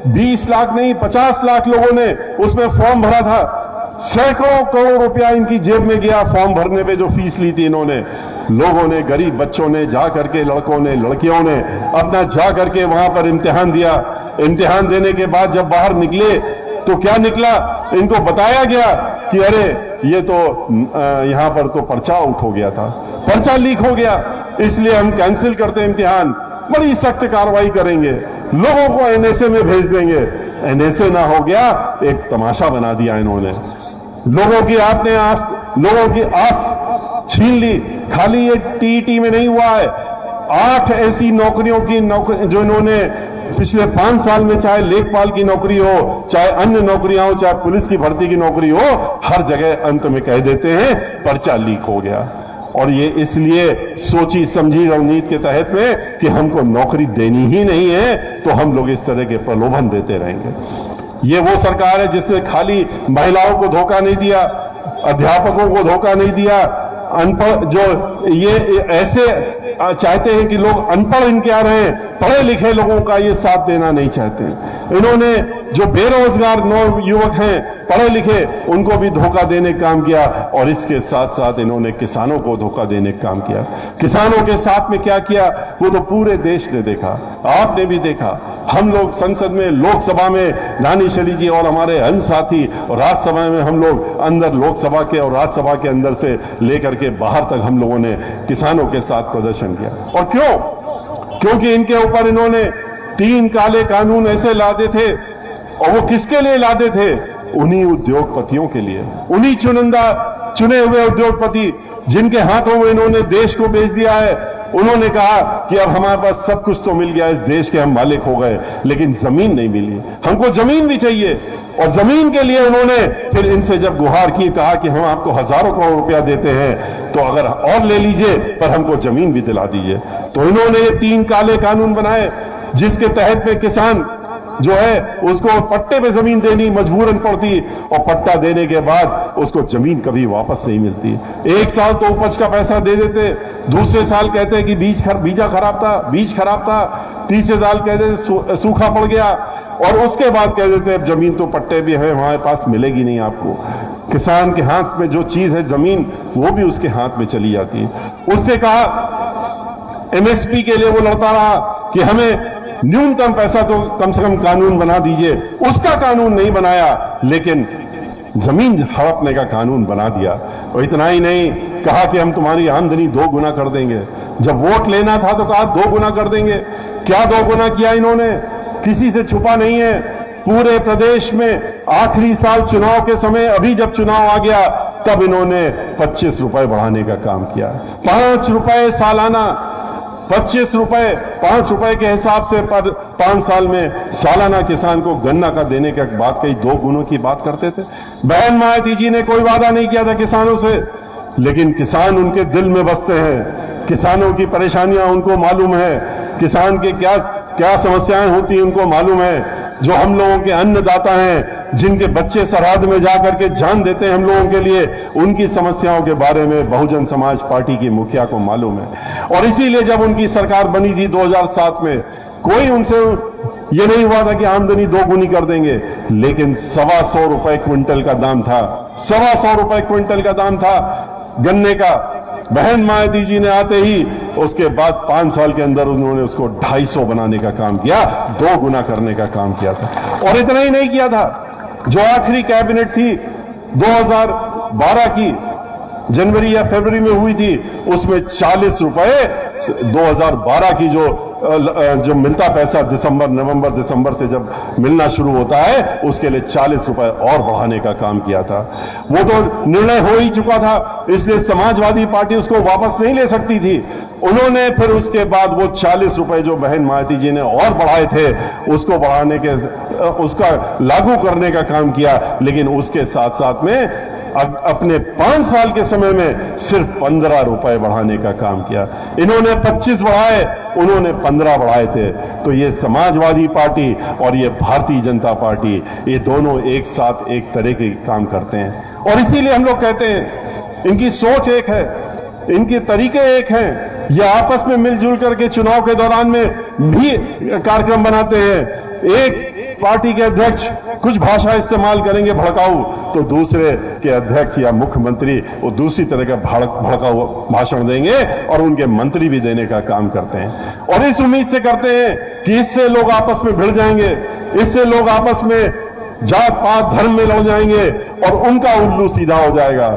20 लाख नहीं 50 लाख लोगों ने उसमें फॉर्म भरा था। सैकड़ों करोड़ रुपया इनकी जेब में गया फॉर्म भरने पे, जो फीस ली थी इन्होंने। लोगों ने, गरीब बच्चों ने जा करके, लड़कों ने, लड़कियों ने अपना जा करके वहां पर इम्तिहान दिया। इम्तिहान देने के बाद जब बाहर निकले तो क्या निकला? इनको बताया गया कि अरे ये तो यहां पर तो पर्चा आउट हो गया था, पर्चा लीक हो गया, इसलिए हम कैंसिल करते इम्तिहान, बड़ी सख्त कार्रवाई करेंगे, लोगों को एनएसए में भेज देंगे। एनएसए ना हो गया, एक तमाशा बना दिया इन्होंने। लोगों की आस छीन ली। खाली ये टीईटी में नहीं हुआ है, 8 ऐसी नौकरियों की जो इन्होंने पिछले 5 साल में, चाहे लेखपाल की नौकरी हो, चाहे अन्य नौकरियां हो, चाहे पुलिस की भर्ती की नौकरी हो, हर जगह अंत में कह देते हैं पर्चा लीक हो गया। और ये इसलिए सोची समझी रणनीति के तहत में कि हमको नौकरी देनी ही नहीं है, तो हम लोग इस तरह के प्रलोभन देते रहेंगे। ये वो सरकार है जिसने खाली महिलाओं को धोखा नहीं दिया, अध्यापकों को धोखा नहीं दिया, अनपढ़ जो ये ऐसे चाहते हैं कि लोग अनपढ़ इनके आ रहे हैं, पढ़े लिखे लोगों का ये साथ देना नहीं चाहते। इन्होंने जो बेरोजगार युवक हैं, पढ़े लिखे, उनको भी धोखा देने का काम किया। और इसके साथ साथ इन्होंने किसानों को धोखा देने का काम किया। किसानों के साथ में क्या किया वो तो पूरे देश ने देखा, आपने भी देखा। हम लोग संसद में, लोकसभा में, रानी शरी जी और हमारे अन्य साथी, और राज्यसभा में हम लोग अंदर, लोकसभा के और राज्यसभा के अंदर से लेकर के बाहर तक हम लोगों ने किसानों के साथ प्रदर्शन किया। और क्यों? क्योंकि इनके ऊपर इन्होंने 3 काले कानून ऐसे लादे थे। और वो किसके लिए लादे थे? उन्हीं उद्योगपतियों के लिए, उन्हीं चुने हुए उद्योगपति जिनके हाथों में इन्होंने देश को बेच दिया है। उन्होंने कहा कि अब हमारे पास सब कुछ तो मिल गया, इस देश के हम मालिक हो गए, लेकिन जमीन नहीं मिली, हमको जमीन भी चाहिए। और जमीन के लिए उन्होंने फिर इनसे जब गुहार की, कहा कि हम आपको हजारों करोड़ रुपया देते हैं, तो अगर और ले लीजिए पर हमको जमीन भी दिला दीजिए। तो इन्होंने ये 3 काले कानून बनाए जिसके तहत में किसान जो है उसको पट्टे पे जमीन देनी मजबूरन पड़ती, और पट्टा देने के बाद उसको जमीन कभी वापस नहीं मिलती। एक साल तो उपज का पैसा दे देते, दूसरे साल कहते कि बीज खराब था, तीसरे साल कहते सूखा पड़ गया, और उसके बाद कह देते अब जमीन तो पट्टे भी है, हमारे पास मिलेगी नहीं आपको। किसान के हाथ में जो चीज है जमीन, वो भी उसके हाथ में चली जाती है। उससे कहा एमएसपी के लिए वो लड़ता रहा कि हमें न्यूनतम पैसा तो कम से कम कानून बना दीजिए, उसका कानून नहीं बनाया, लेकिन जमीन हड़पने का कानून बना दिया। और इतना ही नहीं, कहा कि हम तुम्हारी आमदनी 2 गुना कर देंगे। जब वोट लेना था तो कहा 2 गुना कर देंगे। क्या 2 गुना किया इन्होंने? किसी से छुपा नहीं है। पूरे प्रदेश में आखिरी साल चुनाव के समय, अभी जब चुनाव आ गया तब इन्होंने 25 रुपए बढ़ाने का काम किया। 5 रुपए सालाना, 25 रुपए 5 रुपए के हिसाब से पर 5 साल में सालाना किसान को गन्ना का देने की बात कही, 2 गुनों की बात करते थे। बहन मायावती जी ने कोई वादा नहीं किया था किसानों से, लेकिन किसान उनके दिल में बसते हैं। किसानों की परेशानियां उनको मालूम है, किसान के क्या समस्याएं होती हैं उनको मालूम है। जो हम लोगों के अन्नदाता हैं, जिनके बच्चे सरहद में जाकर के जान देते हैं हम लोगों के लिए, उनकी समस्याओं के बारे में बहुजन समाज पार्टी की मुखिया को मालूम है। और इसीलिए जब उनकी सरकार बनी थी 2007 में, कोई उनसे ये नहीं हुआ था कि आमदनी 2 गुनी कर देंगे, लेकिन 125 रुपए क्विंटल का दाम था, 125 रुपए क्विंटल का दाम था गन्ने का। बहन मायावती जी ने आते ही उसके बाद 5 साल के अंदर उन्होंने उसको 250 बनाने का काम किया, 2 गुना करने का काम किया था। और इतना ही नहीं किया था, जो आखिरी कैबिनेट थी 2012 की, जनवरी या फरवरी में हुई थी, उसमें 40 रुपए 2012 की जो मिलता पैसा नवंबर दिसंबर से जब मिलना शुरू होता है, उसके लिए 40 रुपए और बढ़ाने का काम किया था। वो तो निर्णय हो ही चुका था, इसलिए समाजवादी पार्टी उसको वापस नहीं ले सकती थी। उन्होंने फिर उसके बाद वो 40 रुपए जो बहन मायावती जी ने और बढ़ाए थे, उसको उसका लागू करने का काम किया, लेकिन उसके साथ साथ में अपने 5 साल के समय में सिर्फ 15 रुपए बढ़ाने का काम किया। इन्होंने 25 बढ़ाए, उन्होंने 15 बढ़ाए थे। तो ये समाजवादी पार्टी और ये भारतीय जनता पार्टी, ये दोनों एक साथ एक तरह के काम करते हैं। और इसीलिए हम लोग कहते हैं इनकी सोच एक है, इनके तरीके एक हैं। ये आपस में मिलजुल करके चुनाव के दौरान में भी कार्यक्रम बनाते हैं। एक पार्टी के अध्यक्ष कुछ भाषा इस्तेमाल करेंगे भड़काऊ, तो दूसरे के अध्यक्ष या मुख्यमंत्री वो दूसरी तरह का भड़काऊ भाषण देंगे, और उनके मंत्री भी देने का काम करते हैं। और इस उम्मीद से करते हैं कि इससे लोग आपस में भिड़ जाएंगे, इससे लोग आपस में जात पात धर्म में लड़ जाएंगे और उनका उल्लू सीधा हो जाएगा।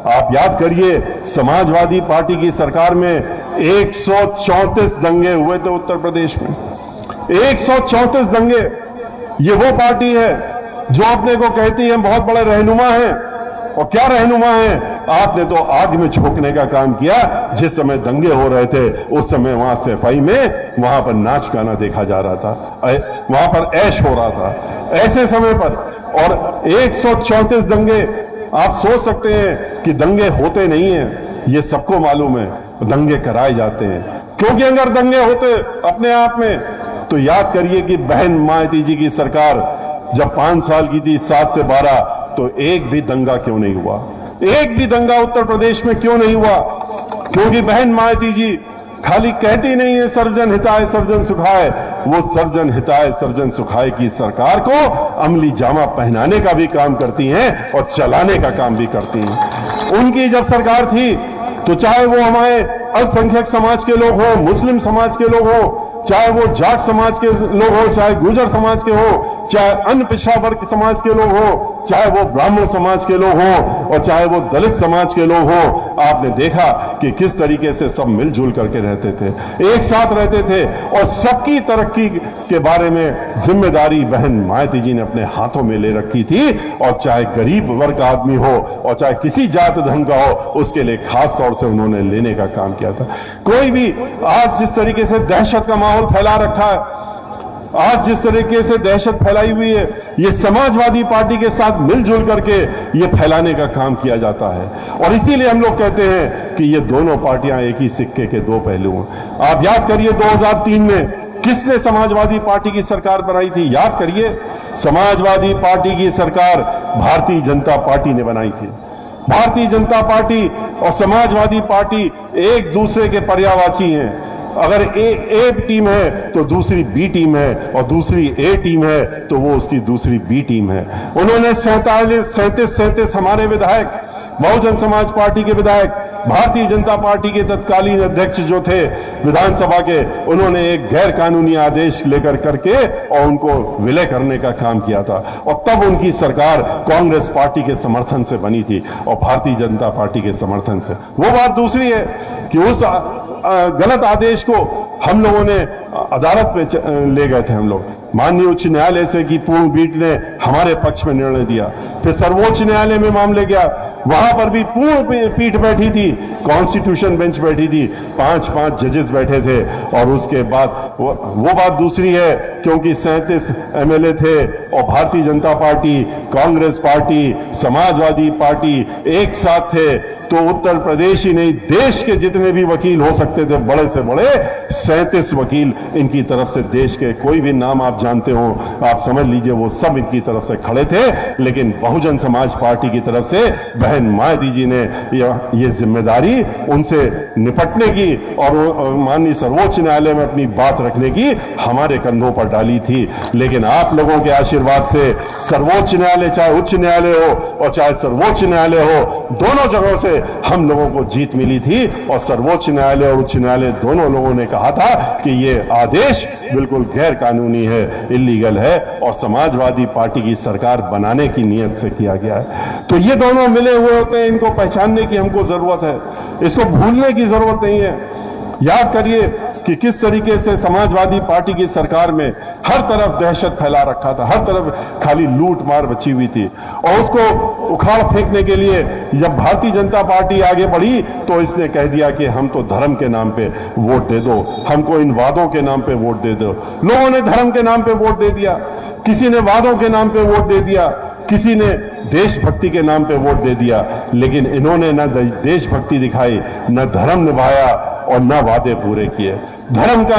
आप याद करिए, समाजवादी पार्टी की सरकार में 134 दंगे हुए थे उत्तर प्रदेश में, 134 दंगे। ये वो पार्टी है जो अपने को कहती है बहुत बड़े रहनुमा हैं, और क्या रहनुमा हैं? आपने तो आग में झोंकने का काम किया। जिस समय दंगे हो रहे थे उस समय वहां सफाई में वहां पर नाच गाना देखा जा रहा था, वहां पर ऐश हो रहा था ऐसे समय पर। और 134 दंगे, आप सोच सकते हैं कि दंगे होते नहीं हैं, ये सबको मालूम है, दंगे कराए जाते हैं। क्योंकि अगर दंगे होते अपने आप में, तो याद करिए कि बहन मायावती जी की सरकार जब 5 साल की थी, 7 से 12, तो एक भी दंगा क्यों नहीं हुआ? एक भी दंगा उत्तर प्रदेश में क्यों नहीं हुआ? क्योंकि बहन मायावती जी खाली कहती नहीं है सर्वजन हिताय सर्वजन सुखाय, वो सर्वजन हिताय सर्वजन सुखाय की सरकार को अमली जामा पहनाने का भी काम करती हैं और चलाने का काम भी करती हैं। उनकी जब सरकार थी तो चाहे वो हमारे अल्पसंख्यक समाज के लोग हो, मुस्लिम समाज के लोग हो, चाहे वो जाट समाज के लोग हो, चाहे गुर्जर समाज के हो, चाहे अन्य पिछड़ा वर्ग समाज के लोग हो, चाहे वो ब्राह्मण समाज के लोग हो, और चाहे वो दलित समाज के लोग हो, आपने देखा कि किस तरीके से सब मिलजुल करके रहते थे, एक साथ रहते थे, और सबकी तरक्की के बारे में जिम्मेदारी बहन मायावती जी ने अपने हाथों में ले रखी थी। और चाहे गरीब वर्ग का आदमी हो और चाहे किसी जात धर्म का हो, उसके लिए खास तौर से उन्होंने लेने का काम किया था। कोई भी आज जिस तरीके से दहशत का माहौल फैला रखा है, आज जिस तरीके से दहशत फैलाई हुई है, ये समाजवादी पार्टी के साथ मिलजुल करके ये फैलाने का काम किया जाता है। और इसीलिए हम लोग कहते हैं कि ये दोनों पार्टियां एक ही सिक्के के दो पहलू हैं। आप याद करिए 2003 में किसने समाजवादी पार्टी की सरकार बनाई थी? याद करिए, समाजवादी पार्टी की सरकार भारतीय जनता पार्टी ने बनाई थी। भारतीय जनता पार्टी और समाजवादी पार्टी एक दूसरे के पर्यायवाची हैं। अगर ए टीम है तो दूसरी बी टीम है, और दूसरी ए टीम है तो वो उसकी दूसरी बी टीम है। उन्होंने 37 हमारे विधायक, बहुजन समाज पार्टी के विधायक, भारतीय जनता पार्टी के तत्कालीन अध्यक्ष जो थे विधानसभा के, उन्होंने एक गैर कानूनी आदेश लेकर करके और उनको विलय करने का काम किया था। और तब उनकी सरकार कांग्रेस पार्टी के समर्थन से बनी थी और भारतीय जनता पार्टी के समर्थन से। वो बात दूसरी है कि उस गलत आदेश को हम लोगों ने अदालत में ले गए थे। हम लोग माननीय उच्च न्यायालय से की पूर्ण पीठ ने हमारे पक्ष में निर्णय दिया। फिर सर्वोच्च न्यायालय में मामले गया, वहां पर भी पूर्ण पीठ बैठी थी, कॉन्स्टिट्यूशन बेंच बैठी थी, 5 जजेस बैठे थे। और उसके बाद वो बात दूसरी है, क्योंकि 37 एमएलए थे और Bharatiya Janata party, Congress party, Samajwadi party एक साथ थे, तो उत्तर प्रदेश ही नहीं, देश के जितने भी वकील हो सकते थे, बड़े से बड़े 37 वकील इनकी तरफ से, देश के कोई भी नाम आप जानते हो आप समझ लीजिए, वो सब इनकी तरफ से खड़े थे। लेकिन बहुजन समाज पार्टी की तरफ से बहन मायावती जी ने ये जिम्मेदारी उनसे निपटने की और माननीय सर्वोच्च न्यायालय में अपनी बात रखने की हमारे कंधों पर डाली थी। लेकिन आप लोगों के आशीर्वाद से सर्वोच्च न्यायालय, चाहे उच्च न्यायालय हो और चाहे सर्वोच्च न्यायालय हो, दोनों जगहों से हम लोगों को जीत मिली थी। और सर्वोच्च न्यायालय और उच्च न्यायालय दोनों लोगों ने कहा था कि ये आदेश बिल्कुल गैर कानूनी है, इल्लीगल है और समाजवादी पार्टी की सरकार बनाने की नीयत से किया गया है। तो ये दोनों मिले हुए होते हैं, इनको पहचानने की हमको जरूरत है, इसको भूलने की जरूरत नहीं है। याद करिए कि किस तरीके से समाजवादी पार्टी की सरकार में हर तरफ दहशत फैला रखा था, हर तरफ खाली लूट मार बची हुई थी। और उसको उखाड़ फेंकने के लिए जब भारतीय जनता पार्टी आगे बढ़ी तो इसने कह दिया कि हम तो धर्म के नाम पे वोट दे दो, हमको इन वादों के नाम पे वोट दे दो। लोगों ने धर्म के नाम पे वोट दे दिया, किसी ने वादों के नाम पे वोट दे दिया, किसी ने देशभक्ति के नाम पे वोट दे दिया। लेकिन इन्होंने न देशभक्ति दिखाई, न धर्म निभाया और न वादे पूरे किए। धर्म का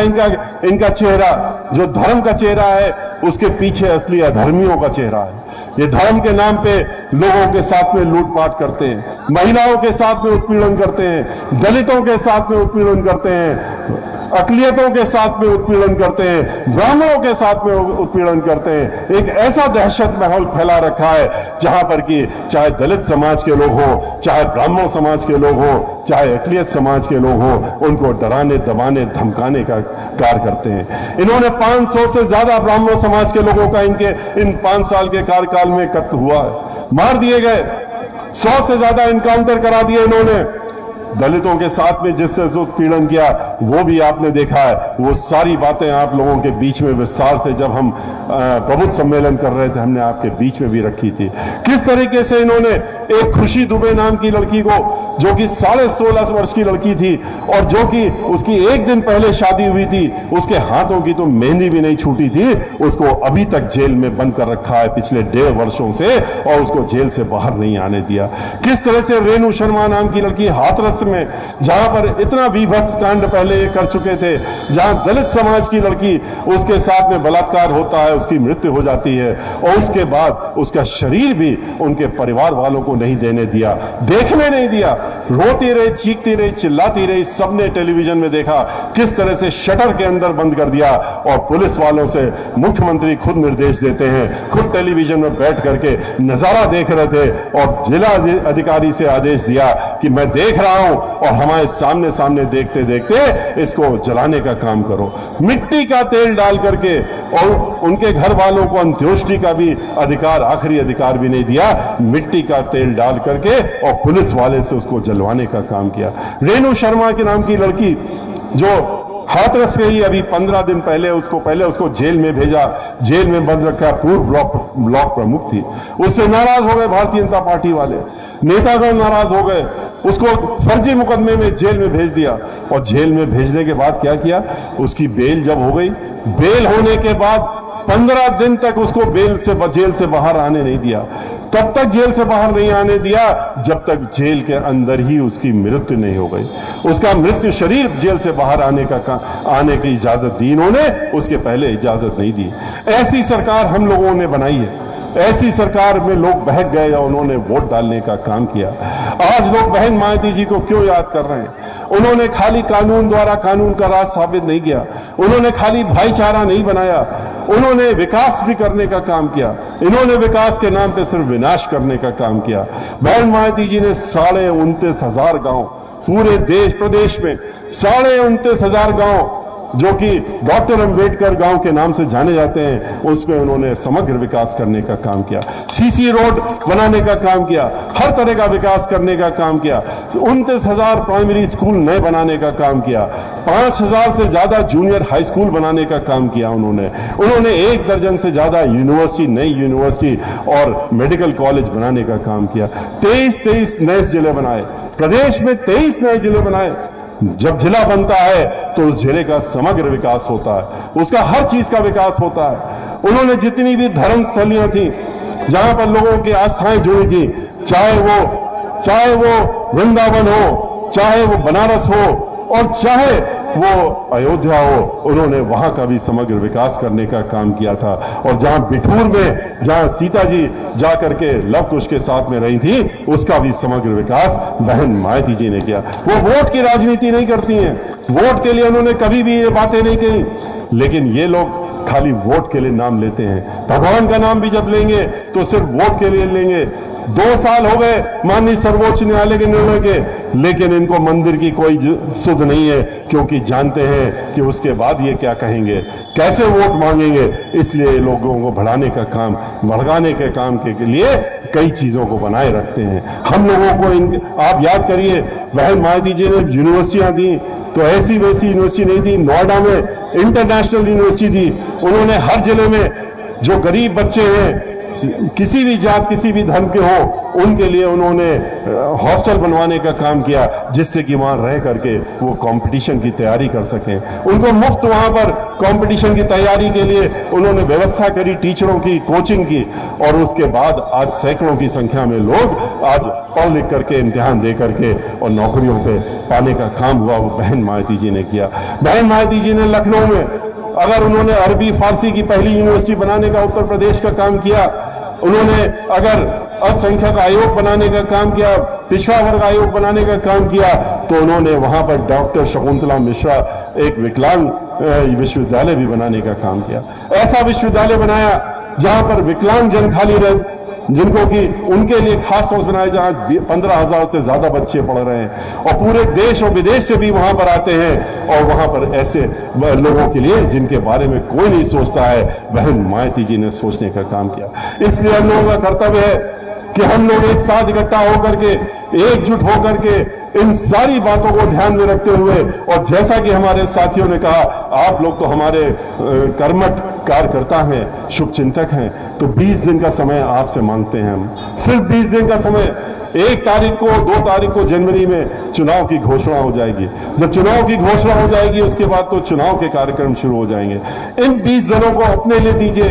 इनका चेहरा, जो धर्म का चेहरा है, उसके पीछे असली अधर्मियों का चेहरा है। ये धर्म के नाम पे लोगों के साथ में लूटपाट करते हैं, महिलाओं के साथ में उत्पीड़न करते हैं, दलितों के साथ में उत्पीड़न करते हैं, अकलियतों के साथ में उत्पीड़न करते हैं, ब्राह्मणों के साथ में उत्पीड़न करते हैं। एक ऐसा दहशत माहौल फैला रखा है जहां पर कि चाहे दलित समाज के लोग हो, चाहे ब्राह्मण समाज के लोग हो, चाहे अकलियत समाज के लोग हो, उनको डराने, दबाने, धमकाने का कार्य करते हैं। इन्होंने 500 से ज्यादा ब्राह्मण समाज के लोगों का इन 5 साल के कार्यकाल में कत्ल हुआ है, मार दिए गए। 100 से ज्यादा इनकाउंटर करा दिए इन्होंने। दलितों के साथ में जिससे उत्पीड़न किया वो भी आपने देखा है। वो सारी बातें आप लोगों के बीच में विस्तार से जब हम प्रबुद्ध सम्मेलन कर रहे थे, हमने आपके बीच में भी रखी थी। किस तरीके से इन्होंने एक खुशी दुबे नाम की लड़की को, जो कि 16.5 वर्ष की लड़की थी और जो कि उसकी एक दिन पहले शादी हुई थी, उसके हाथों की तो मेहंदी भी नहीं छूटी थी, उसको अभी तक जेल में बंद कर रखा है पिछले 1.5 वर्षों से, और उसको जेल से बाहर नहीं आने दिया। किस तरह से रेणु शर्मा नाम की लड़की हाथरस में, जहां पर इतना बीभत्स कांड पहले ये कर चुके थे, जहां दलित समाज की लड़की, उसके साथ में बलात्कार होता है, उसकी मृत्यु हो जाती है और उसके बाद उसका शरीर भी उनके परिवार वालों को नहीं देने दिया, देखने नहीं दिया। रोती रही, चीखती रही, चिल्लाती रही, सबने टेलीविजन में देखा किस तरह से शटर के अंदर बंद कर दिया। और पुलिस वालों से मुख्यमंत्री खुद निर्देश देते हैं, खुद टेलीविजन में बैठ करके नजारा देख रहे थे और जिला अधिकारी से आदेश दिया कि मैं देख रहा हूं और हमारे सामने सामने देखते देखते इसको जलाने का काम करो। मिट्टी का तेल डाल करके, और उनके घर वालों को अंत्योष्टि का भी अधिकार, आखिरी अधिकार भी नहीं दिया, मिट्टी का तेल डाल करके और पुलिस वाले से उसको जलवाने का काम किया। रेणु शर्मा के नाम की लड़की जो हाथरस गई, अभी 15 दिन पहले उसको जेल में भेजा, जेल में बंद रखा, पूर्व ब्लॉक प्रमुख थी। उससे नाराज हो गए भारतीय जनता पार्टी वाले, नेतागण नाराज हो गए, उसको फर्जी मुकदमे में जेल में भेज दिया। और जेल में भेजने के बाद क्या किया, उसकी बेल जब हो गई, बेल होने के बाद 15 दिन तक उसको जेल से बाहर आने नहीं दिया। तब तक जेल से बाहर नहीं आने दिया जब तक जेल के अंदर ही उसकी मृत्यु नहीं हो गई। उसका मृत्यु शरीर जेल से बाहर आने की इजाजत दी इन्होंने, उसके पहले इजाजत नहीं दी। ऐसी सरकार हम लोगों ने बनाई है। ऐसी सरकार में लोग बहक गए और उन्होंने वोट डालने का काम किया। आज लोग बहन मायावती जी को क्यों याद कर रहे हैं? उन्होंने खाली कानून द्वारा कानून का राज साबित नहीं किया, उन्होंने खाली भाईचारा नहीं बनाया, उन्होंने विकास भी करने का काम किया। इन्होंने विकास के नाम पे सिर्फ विनाश करने का काम किया। बहन मायावती जी ने 29,500 गांव पूरे देश प्रदेश में 29,500 गांव जो कि डॉक्टर अंबेडकर गांव के नाम से जाने जाते हैं, उसमें उन्होंने समग्र विकास करने का काम किया। सीसी रोड बनाने का काम किया, हर तरह का विकास करने का काम किया। 29,000 प्राइमरी स्कूल नए बनाने का काम किया। 5,000 से ज्यादा जूनियर हाई स्कूल बनाने का काम किया उन्होंने 1 दर्जन से ज्यादा यूनिवर्सिटी, नई यूनिवर्सिटी और मेडिकल कॉलेज बनाने का काम किया। 23 नए जिले बनाए, प्रदेश में 23 नए जिले बनाए। जब जिला बनता है तो उस जिले का समग्र विकास होता है, उसका हर चीज का विकास होता है। उन्होंने जितनी भी धर्म स्थलियां थी जहां पर लोगों की आस्थाएं जुड़ी थी, चाहे वो वृंदावन हो, चाहे वो बनारस हो और चाहे वो अयोध्या हो, उन्होंने वहां का भी समग्र विकास करने का काम किया था। और जहां बिठूर में जहां सीता जी जाकर के लव कुश के साथ में रही थी, उसका भी समग्र विकास बहन मायावती जी ने किया। वो वोट की राजनीति नहीं करती हैं, वोट के लिए उन्होंने कभी भी ये बातें नहीं कही, लेकिन ये लोग खाली वोट के लिए नाम लेते हैं। भगवान का नाम भी जब लेंगे तो सिर्फ वोट के लिए लेंगे। 2 साल हो गए माननीय सर्वोच्च न्यायालय के निर्णय के, लेकिन इनको मंदिर की कोई सुध नहीं है, क्योंकि जानते हैं कि उसके बाद ये क्या कहेंगे, कैसे वोट मांगेंगे। इसलिए लोगों को भड़काने के काम के लिए कई चीजों को बनाए रखते हैं। हम लोगों को आप याद करिए, बहन मायावती जी ने यूनिवर्सिटियां दी तो ऐसी वैसी यूनिवर्सिटी नहीं थी। नोएडा में इंटरनेशनल यूनिवर्सिटी थी। उन्होंने हर जिले में जो गरीब बच्चे हैं, किसी भी जात किसी भी धर्म के हो, उनके लिए उन्होंने हॉस्टल बनवाने का काम किया, जिससे कि वहां रह करके वो कंपटीशन की तैयारी कर सकें। उनको मुफ्त वहां पर कंपटीशन की तैयारी के लिए उन्होंने व्यवस्था करी, टीचरों की कोचिंग की। और उसके बाद आज सैकड़ों की संख्या में लोग आज पढ़ लिख करके इम्तिहान दे करके और नौकरियों पे पाने का काम हुआ, वो बहन मायावती जी ने किया। बहन मायावती जी ने लखनऊ में अगर उन्होंने अरबी फारसी की पहली यूनिवर्सिटी बनाने का उत्तर प्रदेश का काम किया, उन्होंने अगर अल्पसंख्यक आयोग बनाने का काम किया, पिछड़ा वर्ग आयोग बनाने का काम किया, तो उन्होंने वहां पर डॉक्टर शकुंतला मिश्रा एक विकलांग विश्वविद्यालय भी बनाने का काम किया। ऐसा विश्वविद्यालय बनाया जहां पर विकलांग जन खाली रहे, जिनको कि उनके लिए खास हाउस बनाए जहां 15,000 से ज्यादा बच्चे पढ़ रहे हैं और पूरे देश और विदेश से भी वहां पर आते हैं। और वहां पर ऐसे लोगों के लिए जिनके बारे में कोई नहीं सोचता है, बहन मायावती जी ने सोचने का काम किया। इसलिए हम लोगों का कर्तव्य है कि हम लोग एक साथ इकट्ठा होकर के, एकजुट होकर के इन सारी बातों को ध्यान में रखते हुए, और जैसा कि हमारे साथियों ने कहा, आप लोग तो हमारे कर्मठ कार्यकर्ता हैं, शुभचिंतक हैं, तो 20 दिन का समय आपसे मांगते हैं हम। सिर्फ 20 दिन का समय। 1 तारीख को 2 तारीख को जनवरी में चुनाव की घोषणा हो जाएगी। जब चुनाव की घोषणा हो जाएगी उसके बाद तो चुनाव के कार्यक्रम शुरू हो जाएंगे। इन 20 दिनों को अपने लिए दीजिए,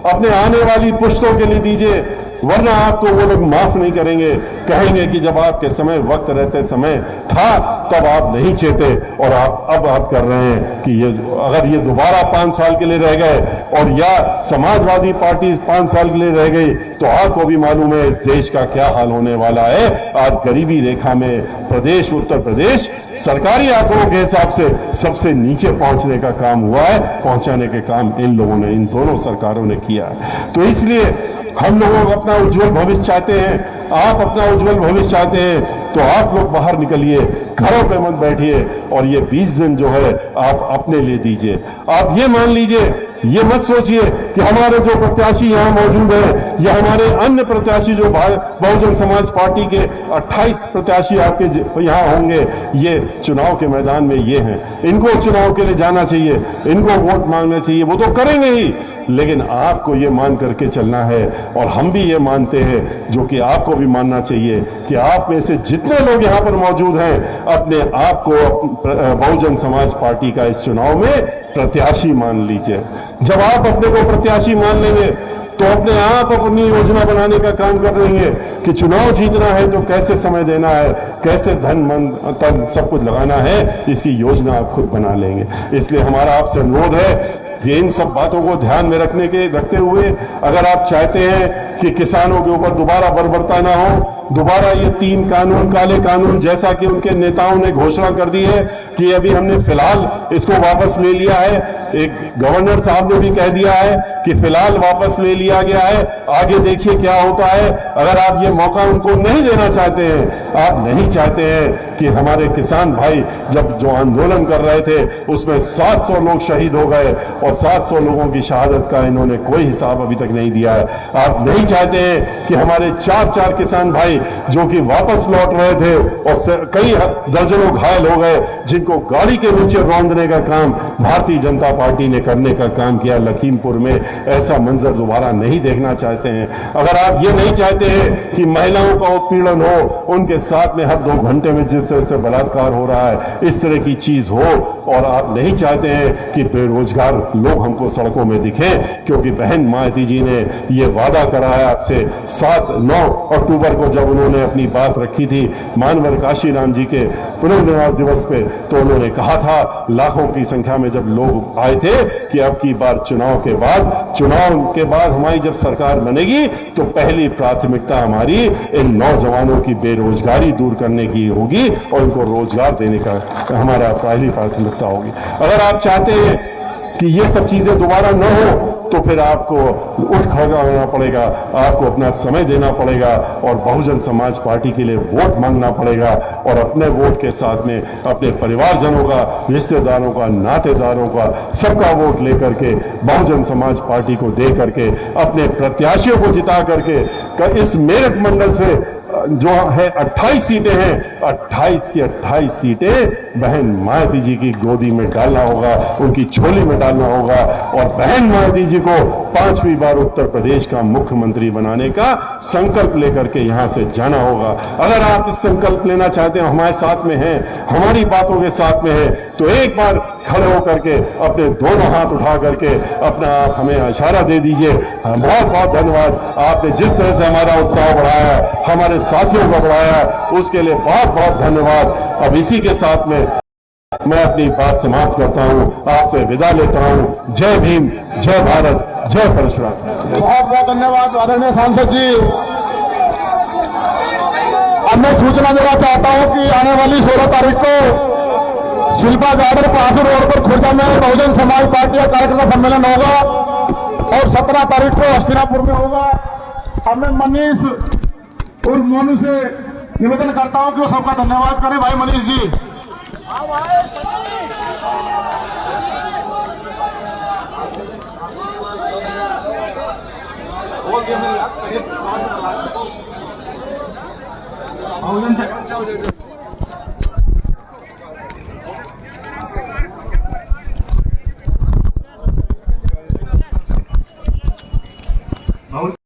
अपने आने वाली पुश्तों के लिए दीजिए, वरना आपको वो लोग माफ नहीं करेंगे। कहेंगे कि जब आपके समय वक्त रहते समय था तब आप नहीं चेते, और अब आप कर रहे हैं कि ये अगर ये दोबारा 5 साल के लिए रह गए और या समाजवादी पार्टी 5 साल के लिए रह गई, तो आपको भी मालूम है इस देश का क्या हाल होने वाला है। आज गरीबी रेखा में प्रदेश, उत्तर प्रदेश सरकारी आंकड़ों के हिसाब से सबसे नीचे पहुंचने का काम हुआ है। पहुंचाने के काम इन लोगों ने, इन दोनों सरकारों ने किया है। तो इसलिए हम लोग अपना उज्जवल भविष्य चाहते हैं, आप अपना उज्जवल भविष्य चाहते हैं, तो आप लोग बाहर निकलिए, घरों पे मत बैठिए, और ये 20 दिन जो है आप अपने लिए दीजिए। आप ये मान लीजिए, ये मत सोचिए कि हमारे जो प्रत्याशी यहां मौजूद हैं या हमारे अन्य प्रत्याशी जो बहुजन समाज पार्टी के 28 प्रत्याशी आपके यहां होंगे, ये चुनाव के मैदान में ये हैं, इनको चुनाव के लिए जाना चाहिए, इनको वोट मांगना चाहिए, वो तो करेंगे ही, लेकिन आपको ये मान करके चलना है। और हम भी ये मानते हैं, जो कि आपको भी मानना चाहिए, कि आप में से जितने लोग यहां पर मौजूद हैं, अपने आप को बहुजन समाज पार्टी का इस चुनाव में प्रत्याशी मान लीजिए। जब आप अपने को प्रत्याशी मान लेंगे तो अपने आप अपनी योजना बनाने का काम कर लेंगे कि चुनाव जीतना है तो कैसे समय देना है, कैसे धन मन तन सब कुछ लगाना है, इसकी योजना आप खुद बना लेंगे। इसलिए हमारा आपसे अनुरोध है कि इन सब बातों को ध्यान में रखते हुए अगर आप चाहते हैं कि किसानों के ऊपर दोबारा बर्बरता ना हो, दोबारा ये 3 कानून, काले कानून, जैसा कि उनके नेताओं ने घोषणा कर दी है कि अभी हमने फिलहाल इसको वापस ले लिया है, एक गवर्नर साहब ने भी कह दिया है कि फिलहाल वापस ले लिया गया है, आगे देखिए क्या होता है। अगर आप ये मौका उनको नहीं देना चाहते हैं, आप नहीं चाहते हैं कि हमारे किसान भाई जब जो आंदोलन कर रहे थे उसमें 700 लोग शहीद हो गए और 700 लोगों की शहादत का इन्होंने कोई हिसाब अभी तक नहीं दिया है। आप नहीं चाहते हैं कि हमारे 4 किसान भाई जो कि वापस लौट रहे थे और कई दर्जनों घायल हो गए, जिनको गाड़ी के नीचे रौंदने का काम भारतीय जनता पार्टी ने करने का काम किया लखीमपुर में, ऐसा मंजर दोबारा नहीं देखना चाहते हैं। अगर आप ये नहीं चाहते हैं कि महिलाओं का उत्पीड़न हो, उनके साथ में हर 2 घंटे में जिस तरह से बलात्कार हो रहा है, इस तरह की चीज हो, और आप नहीं चाहते हैं कि बेरोजगार लोग हमको सड़कों में दिखें, क्योंकि बहन मायावती जी ने ये वादा करा है आपसे 7-9 अक्टूबर को जब उन्होंने अपनी बात रखी थी मानवर काशीराम जी के पुनर्निवास दिवस पे, तो उन्होंने कहा था लाखों की संख्या में जब लोग आए थे कि अब की बार चुनाव के बाद हमारी जब सरकार बनेगी तो पहली प्राथमिकता हमारी इन नौजवानों की बेरोजगारी दूर करने की होगी और इनको रोजगार देने का हमारा पहली प्राथमिकता होगी। अगर आप चाहते हैं कि ये सब चीजें दोबारा न हो तो फिर आपको उठ खड़ा होना पड़ेगा, आपको अपना समय देना पड़ेगा और बहुजन समाज पार्टी के लिए वोट मांगना पड़ेगा, और अपने वोट के साथ में अपने परिवारजनों का, रिश्तेदारों का, नातेदारों का, सबका वोट लेकर के बहुजन समाज पार्टी को दे करके अपने प्रत्याशियों को जिता करके इस मेरठ मंडल से जो है 28 सीटें हैं, 28 की 28 सीटें बहन मायावती जी की गोदी में डालना होगा, उनकी झोली में डालना होगा, और बहन मायावती जी को 5वीं बार उत्तर प्रदेश का मुख्यमंत्री बनाने का संकल्प लेकर के यहां से जाना होगा। अगर आप इस संकल्प लेना चाहते हैं, हमारे साथ में हैं, हमारी बातों के साथ में है, तो एक बार खड़े होकर के अपने दोनों हाथ उठा करके अपना आप हमें इशारा दे दीजिए। बहुत बहुत धन्यवाद। आपने जिस तरह से हमारा उत्साह बढ़ाया, हमारे साथियों को बढ़ाया, उसके लिए बहुत बहुत धन्यवाद। अब इसी के साथ में मैं अपनी बात समाप्त करता हूं, आपसे विदा लेता हूं। जय भीम, जय भारत, जय परशुराम। बहुत बहुत धन्यवाद आदरणीय सांसद जी। अब मैं सूचना देना चाहता हूं कि आने वाली 16 तारीख को शिल्पा गार्डन पासू रोड पर खुर्जा में बहुजन समाज पार्टी का कार्यकर्ता सम्मेलन होगा और 17 तारीख को हस्तिनापुर में होगा। अब मैं मनीष और मोनू से निवेदन करता हूं कि वो सबका धन्यवाद करें। भाई मनीष जी, बहुजन